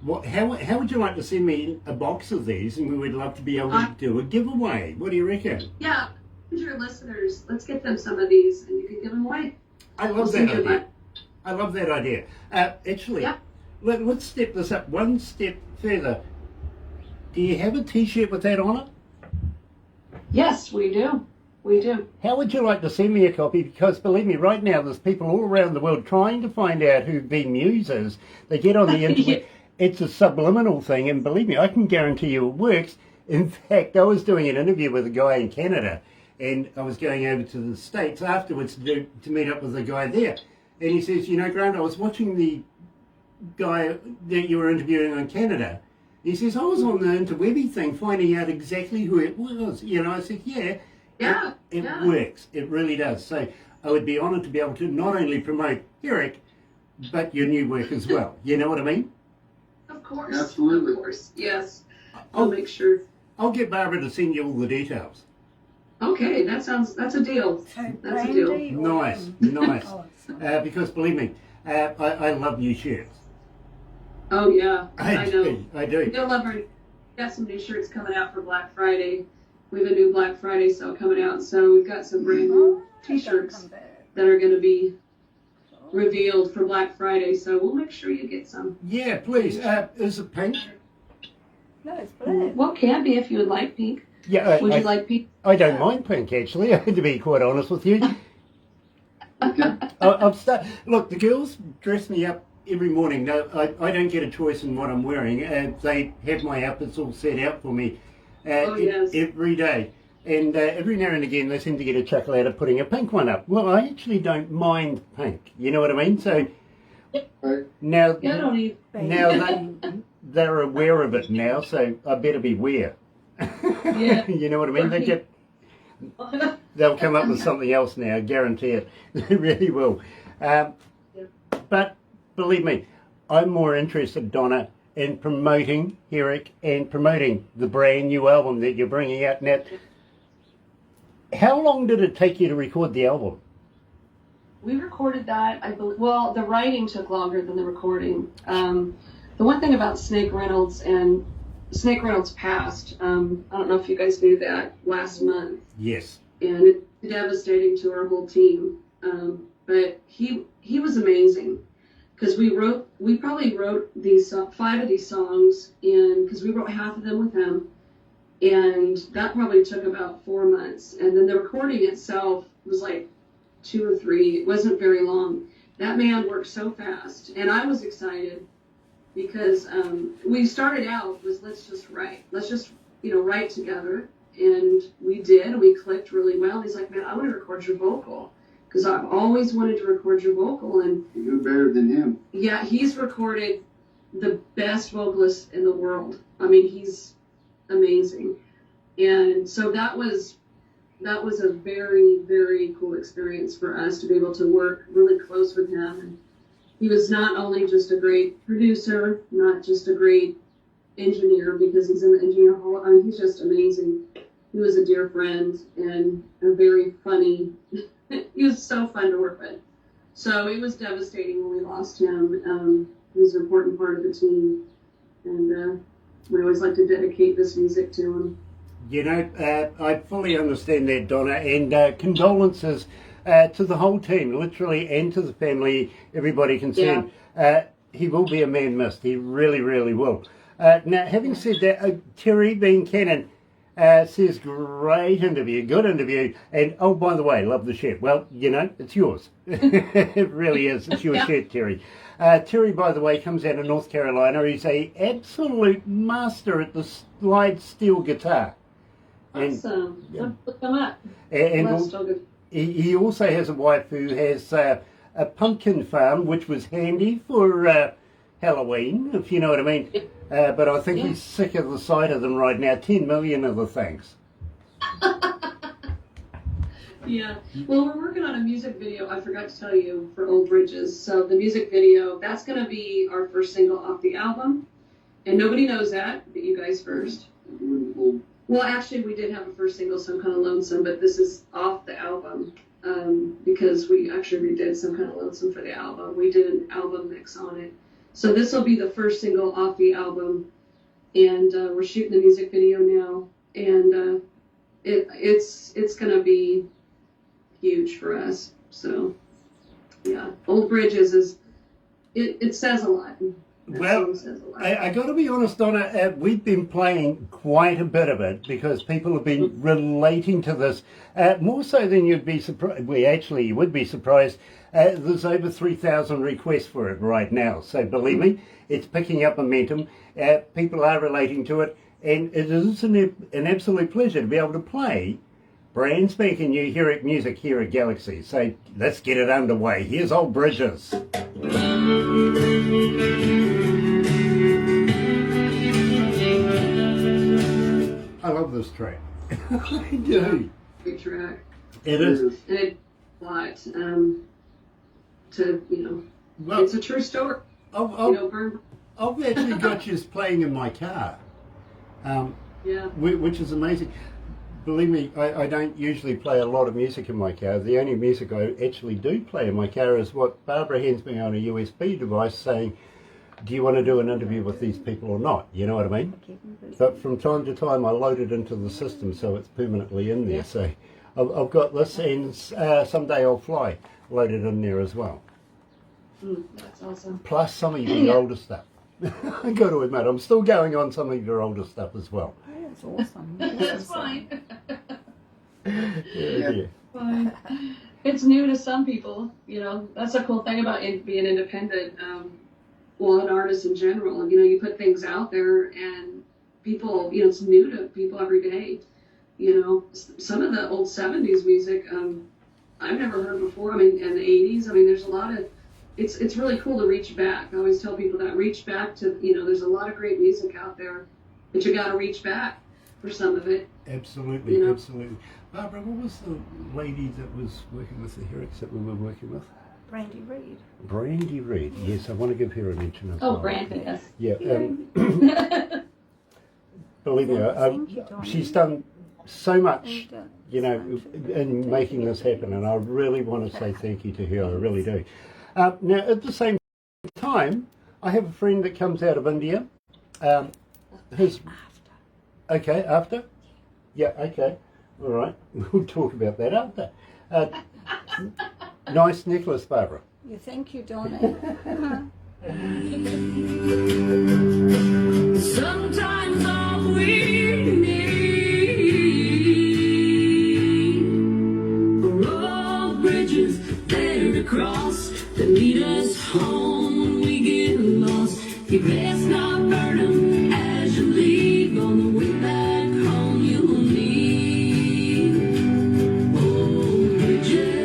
would you like to send me a box of these, and we would love to be able to do a giveaway? What do you reckon? Yeah, your listeners, let's get them some of these, and you can give them away. I love We'll that send you idea. I love that idea. Actually, Yeah. let's step this up one step further. Do you have a T-shirt with that on it? Yes, we do. We do. How would you like to send me a copy? Because believe me, right now there's people all around the world trying to find out who B Muse is. They get on the internet. It's a subliminal thing, and believe me, I can guarantee you it works. In fact, I was doing an interview with a guy in Canada, and I was going over to the States afterwards to meet up with a guy there. And he says, you know, Grant, I was watching the guy that you were interviewing on Canada. He says, I was on the interwebby thing finding out exactly who it was. You know, I said, yeah. It works. It really does. So I would be honoured to be able to not only promote Herrick, but your new work as well. You know what I mean? Of course. Absolutely. Of course. Yes. I'll make sure. I'll get Barbara to send you all the details. Okay, that's a deal. So That's a deal. brandy or- Nice. Oh, sorry. Because believe me, I love new shirts. Oh yeah, I know. I do. You'll love our. Got some new shirts coming out for Black Friday. We have a new Black Friday sale coming out, so we've got some brand new T-shirts that are going to be revealed for Black Friday. So we'll make sure you get some. Yeah, please. Is it pink? No, it's blue. Well, can be if you would like pink. Yeah. Would you like pink? I don't mind pink, actually, to be quite honest with you. Look, the girls dress me up every morning. No, I don't get a choice in what I'm wearing. They have my outfits all set out for me every day. And every now and again they seem to get a chuckle out of putting a pink one up. Well, I actually don't mind pink. You know what I mean? So now, Yeah, I don't need. they're aware of it now, so I better beware. Yeah. You know what I mean? They'll come up with something else now, guarantee it. They really will. But believe me, I'm more interested, Donna, in promoting Herrick and promoting the brand new album that you're bringing out now. How long did it take you to record the album? We recorded that, I believe. Well, the writing took longer than the recording. The one thing about Snake Reynolds passed. I don't know if you guys knew that last month. Yes. And it's devastating to our whole team. But he was amazing, because we probably wrote these 5 of these songs because we wrote half of them with him, and that probably took about 4 months. And then the recording itself was like 2 or 3. It wasn't very long. That man worked so fast, and I was excited because we started out was let's just write together, and we did, and we clicked really well. And he's like, man, I want to record your vocal, because I've always wanted to record your vocal. And Who better than him? yeah, he's recorded the best vocalist in the world. I mean, he's amazing. And so that was that was a very, very cool experience for us to be able to work really close with him. And he was not only just a great producer, not just a great engineer, because he's in the engineer hall. I mean, he's just amazing. He was a dear friend and a very funny. He was so fun to work with. So it was devastating when we lost him. He was an important part of the team, and we always like to dedicate this music to him. You know, I fully understand that, Donna, and condolences to the whole team, literally, and to the family, everybody concerned. He will be a man missed. He really, really will. Now, having said that, Terry Bean Cannon says, great interview, good interview, and oh, by the way, love the shirt. Well, you know, it's yours. It really is. It's your shirt, Terry. Terry, by the way, comes out of North Carolina. He's a absolute master at the slide steel guitar. Awesome. Look him up. And he also has a wife who has a pumpkin farm, which was handy for Halloween, if you know what I mean. But I think he's sick of the sight of them right now. 10 million of the things. Yeah. Well, we're working on a music video, I forgot to tell you, for Old Bridges. So the music video, that's going to be our first single off the album. And nobody knows that, but you guys first. Well, actually, we did have a first single, Some Kind of Lonesome, but this is off the album because we actually redid Some Kind of Lonesome for the album. We did an album mix on it. So this will be the first single off the album, and we're shooting the music video now, and it's going to be huge for us. So, yeah, Old Bridges it says a lot. Well, I got to be honest, Donna, we've been playing quite a bit of it because people have been relating to this more so than you'd be surprised. You would be surprised. There's over 3,000 requests for it right now. So believe me, it's picking up momentum. People are relating to it, and it is an absolute pleasure to be able to play brand spanking new Herrick music here at Galaxy. So let's get it underway. Here's Old Bridges. I love this track. I do. Great track. It is. And it a lot to, Well, it's a true story. I've actually got you playing in my car, which is amazing. Believe me, I don't usually play a lot of music in my car. The only music I actually do play in my car is what Barbara hands me on a USB device saying, do you want to do an interview with these people or not? You know what I mean? But from time to time I load it into the system so it's permanently in there. Yeah. So I've got this, and Someday I'll Fly loaded in there as well. That's awesome. Plus some of your older stuff. I got to admit, I'm still going on some of your older stuff as well. That's awesome. That's fine. Yeah. Fine. It's new to some people, That's a cool thing about being independent. An artist in general. You put things out there, and people, it's new to people every day. Some of the old 70s music, I've never heard before. And the 80s. There's a lot of. It's really cool to reach back. I always tell people that reach back to, there's a lot of great music out there, but you got to reach back for some of it. Absolutely, absolutely. Barbara, what was the lady that was working with the Herricks that we were working with? Brandy Reed. Brandy Reed, yes, I want to give her a mention as well. Brandy, yes. Yeah, believe me, she's done so much, in making this happen, and I really want to say thank you to her, I really do. Now, at the same time, I have a friend that comes out of India. Okay, after? Yeah, okay. All right. We'll talk about that after. Nice necklace, Barbara. You thank you, Donna. Sometimes all we need are old bridges there to cross that lead us home when we get lost. You best not burn them as you leave. On the way back home you'll need old bridges.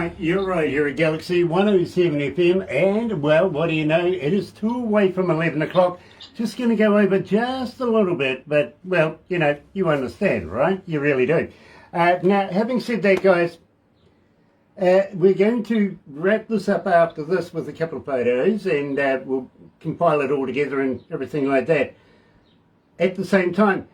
right, you're right here at Galaxy 107 FM, and well, what do you know? It is 2 away from 11 o'clock. Just going to go over just a little bit, but well, you know, you understand, right? You really do. Now, having said that, guys, we're going to wrap this up after this with a couple of photos, and we'll compile it all together and everything like that. At the same time,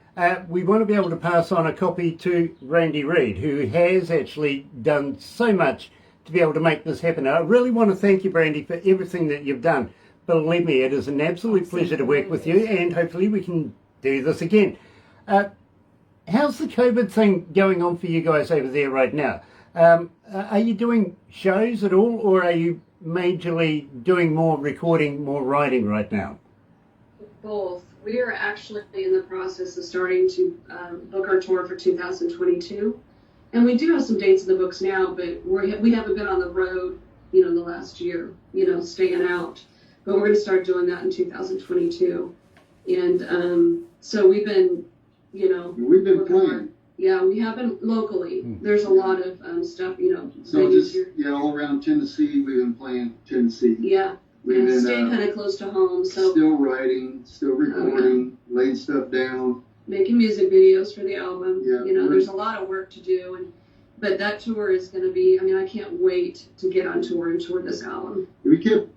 we want to be able to pass on a copy to Randy Reid, who has actually done so much to be able to make this happen. I really want to thank you, Brandy, for everything that you've done. Believe me, it is an absolute pleasure to work with you, and hopefully we can do this again. How's the COVID thing going on for you guys over there right now? Are you doing shows at all, or are you majorly doing more recording, more writing right now? Both. We are actually in the process of starting to book our tour for 2022. And we do have some dates in the books now, but we haven't been on the road, the last year, staying out. But we're going to start doing that in 2022. And so we've been, We've been playing. Yeah, we have been locally. There's a lot of stuff, So just, all around Tennessee, we've been playing Tennessee. Yeah. We've And been staying kind of close to home. So still writing, still recording, laying stuff down. making music videos for the album. Yeah, There's a lot of work to do, but that tour is going to be. I can't wait to get on tour and tour this album. We kept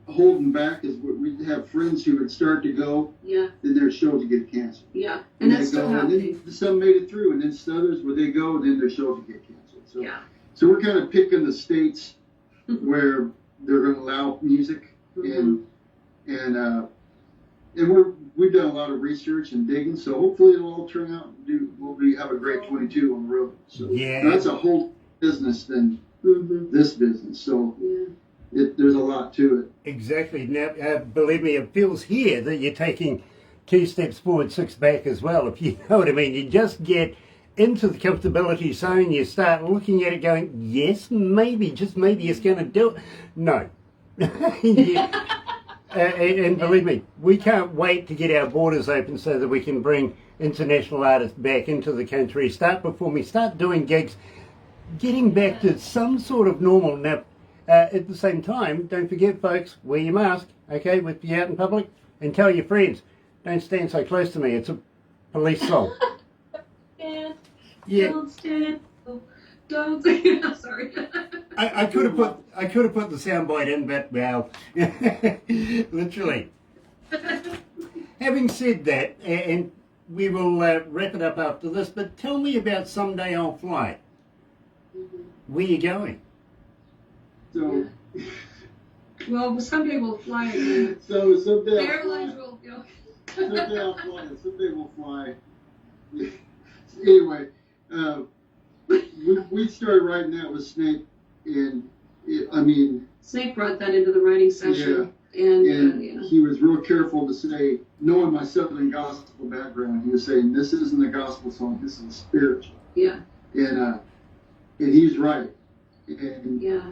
holding back as we'd have friends who would start to go, Yeah, then their shows would get canceled. yeah, and that's they still go, happening. And then some made it through, and then others, where they go, then their shows would get canceled. So, Yeah. so we're kind of picking the states where they're going to allow music, Mhm. and we've done a lot of research and digging, so hopefully it'll all turn out. We'll have a great 22 on the road. So Yeah. that's a whole business than Mhm. this business. So Yeah. there's a lot to it. Exactly. Now, believe me, it feels here that you're taking 2 steps forward, 6 back as well, if you know what I mean. You just get into the comfortability zone, you start looking at it going, yes, maybe, just maybe it's going to do it. No. Yeah. And believe me, we can't wait to get our borders open so that we can bring international artists back into the country, start performing, start doing gigs, getting back to some sort of normal. Now, at the same time, don't forget, folks, wear your mask, okay, with you out in public, and tell your friends, don't stand so close to me. It's a police song. Yeah. Don't stand. Don't. I'm sorry. I could have put the soundbite in, but well, literally. Having said that, and we will wrap it up after this, but tell me about Someday I'll Fly. Where you going? So, Well, someday we'll fly again. so someday The I'll airlines fly. will. Someday I'll fly. Someday we'll fly. Anyway, we started writing that with Snake, and Snake brought that into the writing session, and he was real careful to say, knowing my Southern gospel background, he was saying, this isn't a gospel song, this is spiritual. yeah, And he's right. And yeah.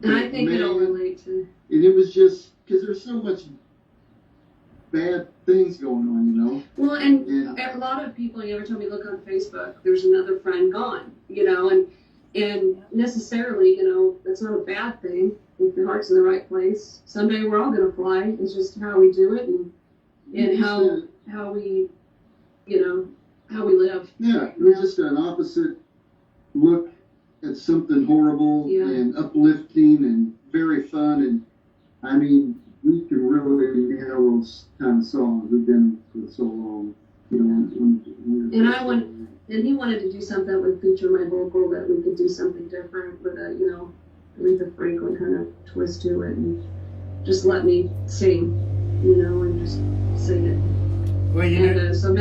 And I think it'll relate to. And it was just because there's so much bad things going on, Well, and Yeah. a lot of people, every time you look on Facebook, there's another friend gone, and necessarily, that's not a bad thing if your heart's in the right place. Someday we're all gonna fly. It's just how we do it and how we live. Yeah, it was just an opposite look at something horrible Yeah. and uplifting and very fun. And we can really nail those kind of songs. We've been for so long, And he wanted to do something that would feature my vocal, that we could do something different with a, Aretha Franklin kind of twist to it, and just let me sing, and just sing it. Well, And so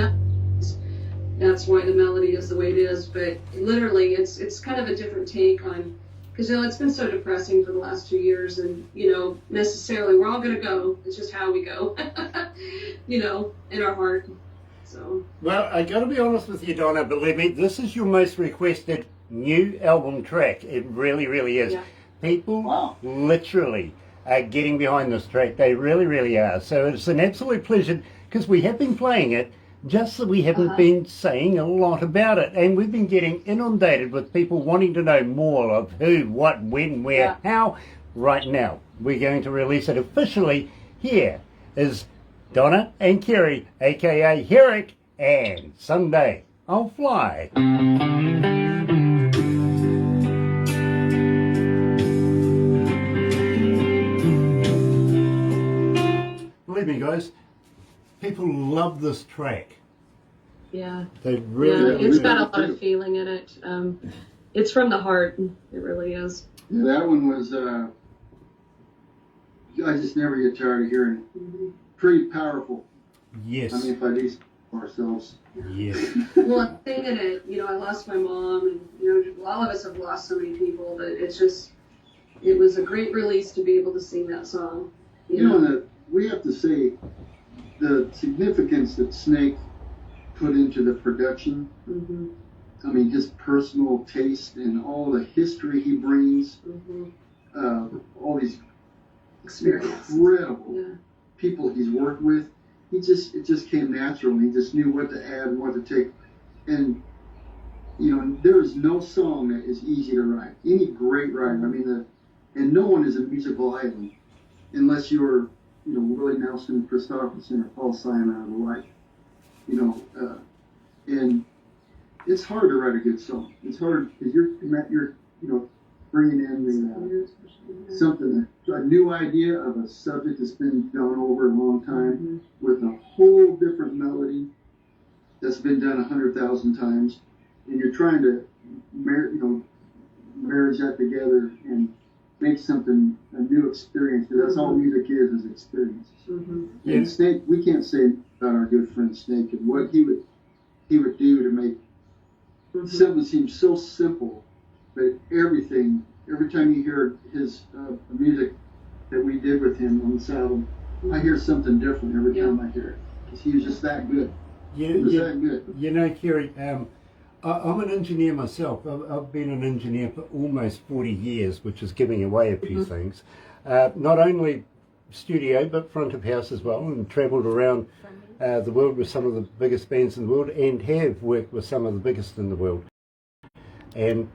that's why the melody is the way it is. But literally, it's kind of a different take on, because it's been so depressing for the last 2 years, and necessarily we're all gonna go. It's just how we go, in our heart. So. well, I got to be honest with you, Donna. Believe me, this is your most requested new album track. It really, really is. Yeah. People literally are getting behind this track. They really, really are. So it's an absolute pleasure because we have been playing it, just that we haven't been saying a lot about it. And we've been getting inundated with people wanting to know more of who, what, when, where, how. Right now, we're going to release it officially. Here is Donna and Kerry, aka Herrick, and Someday I'll Fly. Believe me, guys, people love this track. Yeah. They really, It's really got a lot of feeling in it. It's from the heart. It really is. Yeah, that one was, I just never get tired of hearing it. Pretty powerful. Yes. I mean, if I do ourselves. Yes. Well, a thing in it, I lost my mom, and, all of us have lost so many people, but it was a great release to be able to sing that song. And we have to say the significance that Snake put into the production. Mm-hmm. I mean, his personal taste and all the history he brings, all these Experience. incredible people he's worked with. It just came natural, and he just knew what to add and what to take. And there is no song that is easy to write. Any great writer, I mean, and no one is a musical island unless you're, Willie Nelson, Christopherson, or Paul Simon or the like. And it's hard to write a good song. It's hard because you're bringing in something, a new idea of a subject that's been done over a long time with a whole different melody that's been done 100,000 times, and you're trying to marriage that together and make something a new experience. Because that's all music is experience. And Snake, we can't say about our good friend Snake and what he would do to make something seem so simple, but every time you hear his music that we did with him on this album, I hear something different every time I hear it. Because he was just that good. He was that good. Kerry, I'm an engineer myself. I've been an engineer for almost 40 years, which is giving away a few things. Not only studio, but front of house as well, and travelled around the world with some of the biggest bands in the world, and have worked with some of the biggest in the world. And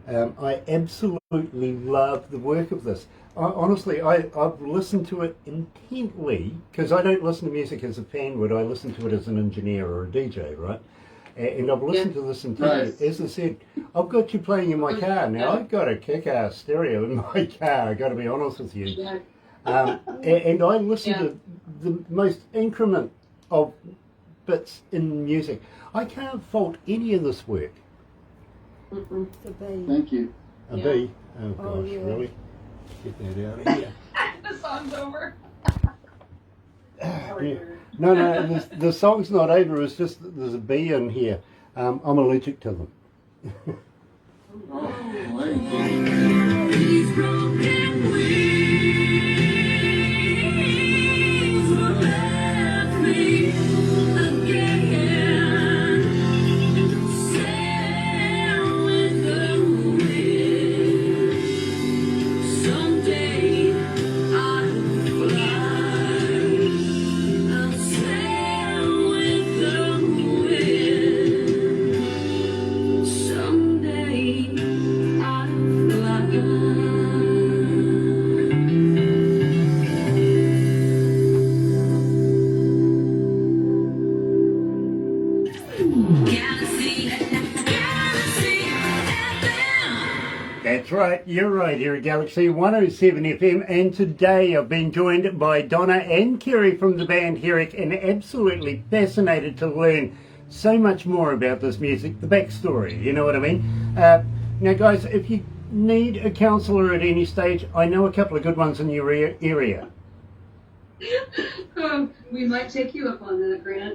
I absolutely love the work of this. Honestly, I've listened to it intently, because I don't listen to music as a fan would. I listen to it as an engineer or a DJ, right? And I've listened to this intently. Right. As I said, I've got you playing in my car. Now, I've got a kick-ass stereo in my car, I've got to be honest with you. And I listen to the most increment of bits in music. I can't fault any of this work. The B. Thank you. A B? Oh gosh, really? Get that out of here. The song's over. Yeah. No, the song's not over. It's just that there's a B in here. I'm allergic to them. These broken wings will let me again sail with the wind. Someday I'll fly. I'll sail with the wind. Someday I'll fly. Galaxy FM. That's right, you're right here at Galaxy 107 FM, and today I've been joined by Donna and Kerry from the band Herrick, and absolutely fascinated to learn so much more about this music, the backstory, you know what I mean? Now guys, if you need a counsellor at any stage, I know a couple of good ones in your area. We might take you up on that, Grant.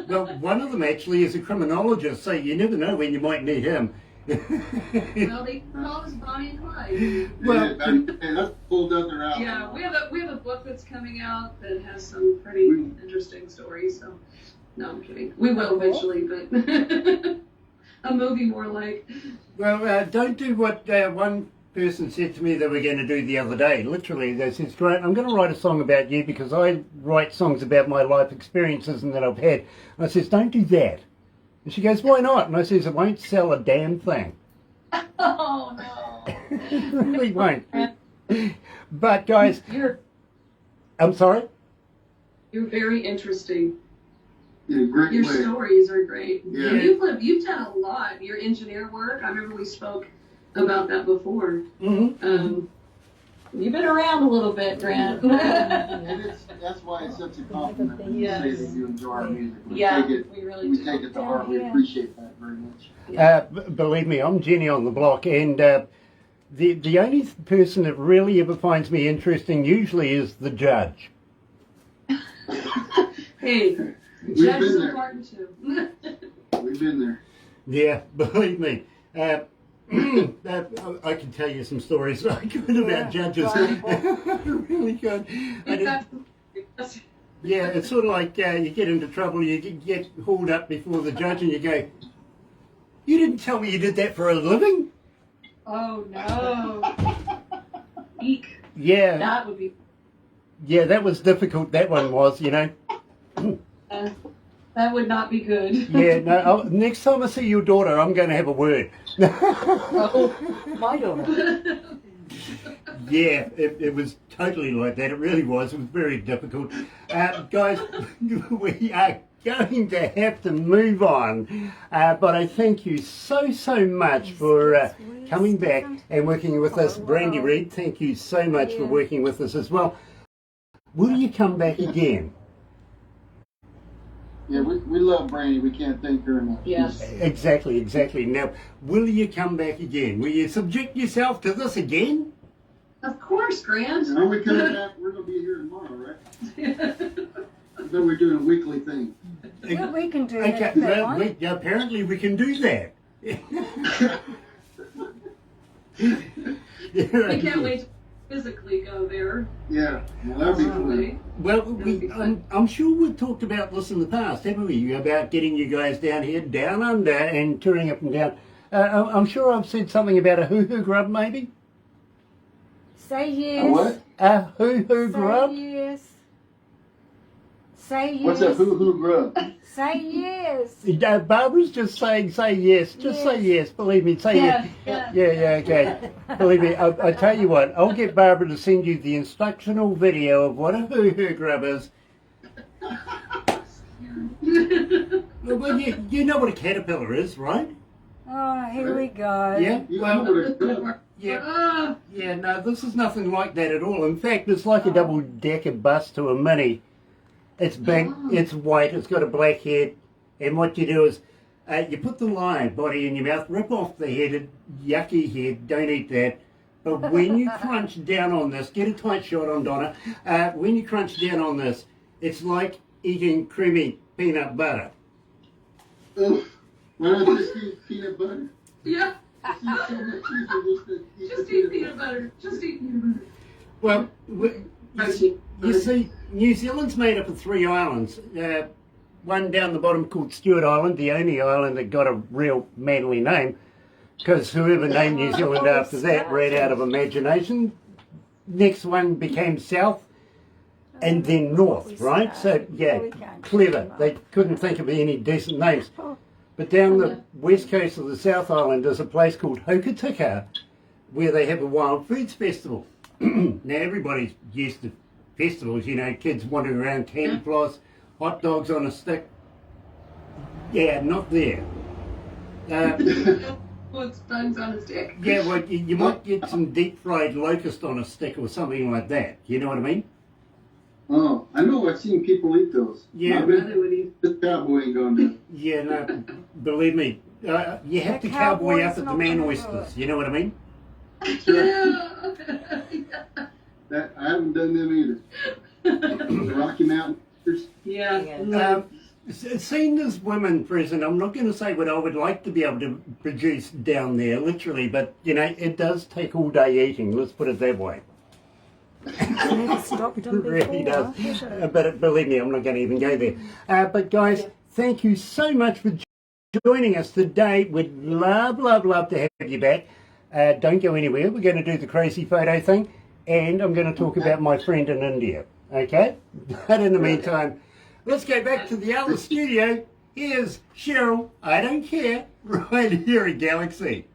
Well, one of them actually is a criminologist, so you never know when you might need him. Well, they call us Bonnie and Clyde. Well, That's pulled up their album. Yeah, we have a book that's coming out that has some pretty interesting stories. So, no, I'm kidding. We will eventually, but a movie more like. Well, don't do what one person said to me they were going to do the other day. Literally, they said, "Grant, I'm going to write a song about you because I write songs about my life experiences and that I've had." And I says, "Don't do that." And she goes, "Why not?" And I says, "It won't sell a damn thing." Oh no. It really won't. But guys, I'm sorry? You're very interesting. In a great Your way. stories are great. Yeah. You've done a lot. Your engineer work. I remember we spoke about that before. Mm-hmm. You've been around a little bit, Grant. And that's why it's such a compliment when you say that you enjoy our music. We really we do. take it to heart. We appreciate that very much. Believe me, I'm Jenny on the block, and the only person that really ever finds me interesting usually is the judge. Hey, We've judge been is there. important too. We've been there. Yeah, believe me. I can tell you some stories I could about judges. Really good. Yeah, it's sort of like you get into trouble, you get hauled up before the judge and you go, "You didn't tell me you did that for a living?" Oh no. Eek. Yeah. That would be. Yeah, that was difficult, that one was, you know. That would not be good. Yeah, no, next time I see your daughter, I'm going to have a word. Oh, my daughter. Yeah, it was totally like that. It really was. It was very difficult. Guys, we are going to have to move on. But I thank you so much for coming back and working with us. Brandy Reed, thank you so much for working with us as well. Will you come back again? Yeah, we love Brandy. We can't thank her enough. Yes. Exactly. Now, will you come back again? Will you subject yourself to this again? Of course, Grant. And are we coming back? We're going to be here tomorrow, right? Then we're doing a weekly thing. Well, we can do Okay, that. if they well, want. apparently we can do that. We can't wait to physically go there. Yeah, well, that'd be Someday. fun. Well, I'm sure we've talked about this in the past, haven't we? About getting you guys down here, down under, and touring up and down. I'm sure I've said something about a hoo-hoo grub, maybe? Say yes. A what? A hoo-hoo grub? Say yes. Say yes. What's a hoo-hoo grub? Say yes. Barbara's just saying, say yes. Just say yes. Believe me, say yes. Yeah, okay. Believe me, I tell you what, I'll get Barbara to send you the instructional video of what a hoo-hoo grub is. Well, you know what a caterpillar is, right? Oh, here we go. Yeah? You Well, know what a grub? yeah, no, this is nothing like that at all. In fact, it's like a double-decker bus to a Mini. It's big, it's white, it's got a black head, and what you do is you put the lion body in your mouth, rip off the head, yucky head, don't eat that. But when you crunch down on this, get a tight shot on Donna, when you crunch down on this, it's like eating creamy peanut butter. Ugh. Why not just eat peanut butter? Yeah. It's so much easier Just eat peanut butter. Just eat peanut butter. Well, you see, New Zealand's made up of 3 islands. One down the bottom called Stewart Island, the only island that got a real manly name, because whoever named New Zealand after that ran out of imagination. Next one became South, and then North, right? So, yeah, clever. They couldn't think of any decent names. But down the west coast of the South Island there's a place called Hokitika, where they have a wild foods festival. Now, everybody's used to festivals, you know, kids wandering around, candy floss, hot dogs on a stick. Yeah, not there. What's bugs on a stick? Yeah, well, you might get some deep fried locust on a stick or something like that. You know what I mean? Oh, I know. I've seen people eat those. Yeah. This cowboy ain't going to. Yeah, no, believe me. You have to cowboy up at the man oysters. You know what I mean? Sure. That I haven't done them either. The Rocky Mountain oysters. Yeah. Seeing as women present, I'm not going to say what I would like to be able to produce down there, literally, but, you know, it does take all day eating, let's put it that way. Stopped them It really before. does. But believe me, I'm not going to even go there. But guys, thank you so much for joining us today. We'd love to have you back. Don't go anywhere. We're going to do the crazy photo thing, and I'm going to talk about my friend in India. Okay? But in the meantime, let's go back to the other studio. Here's Cheryl, I don't care, right here at Galaxy.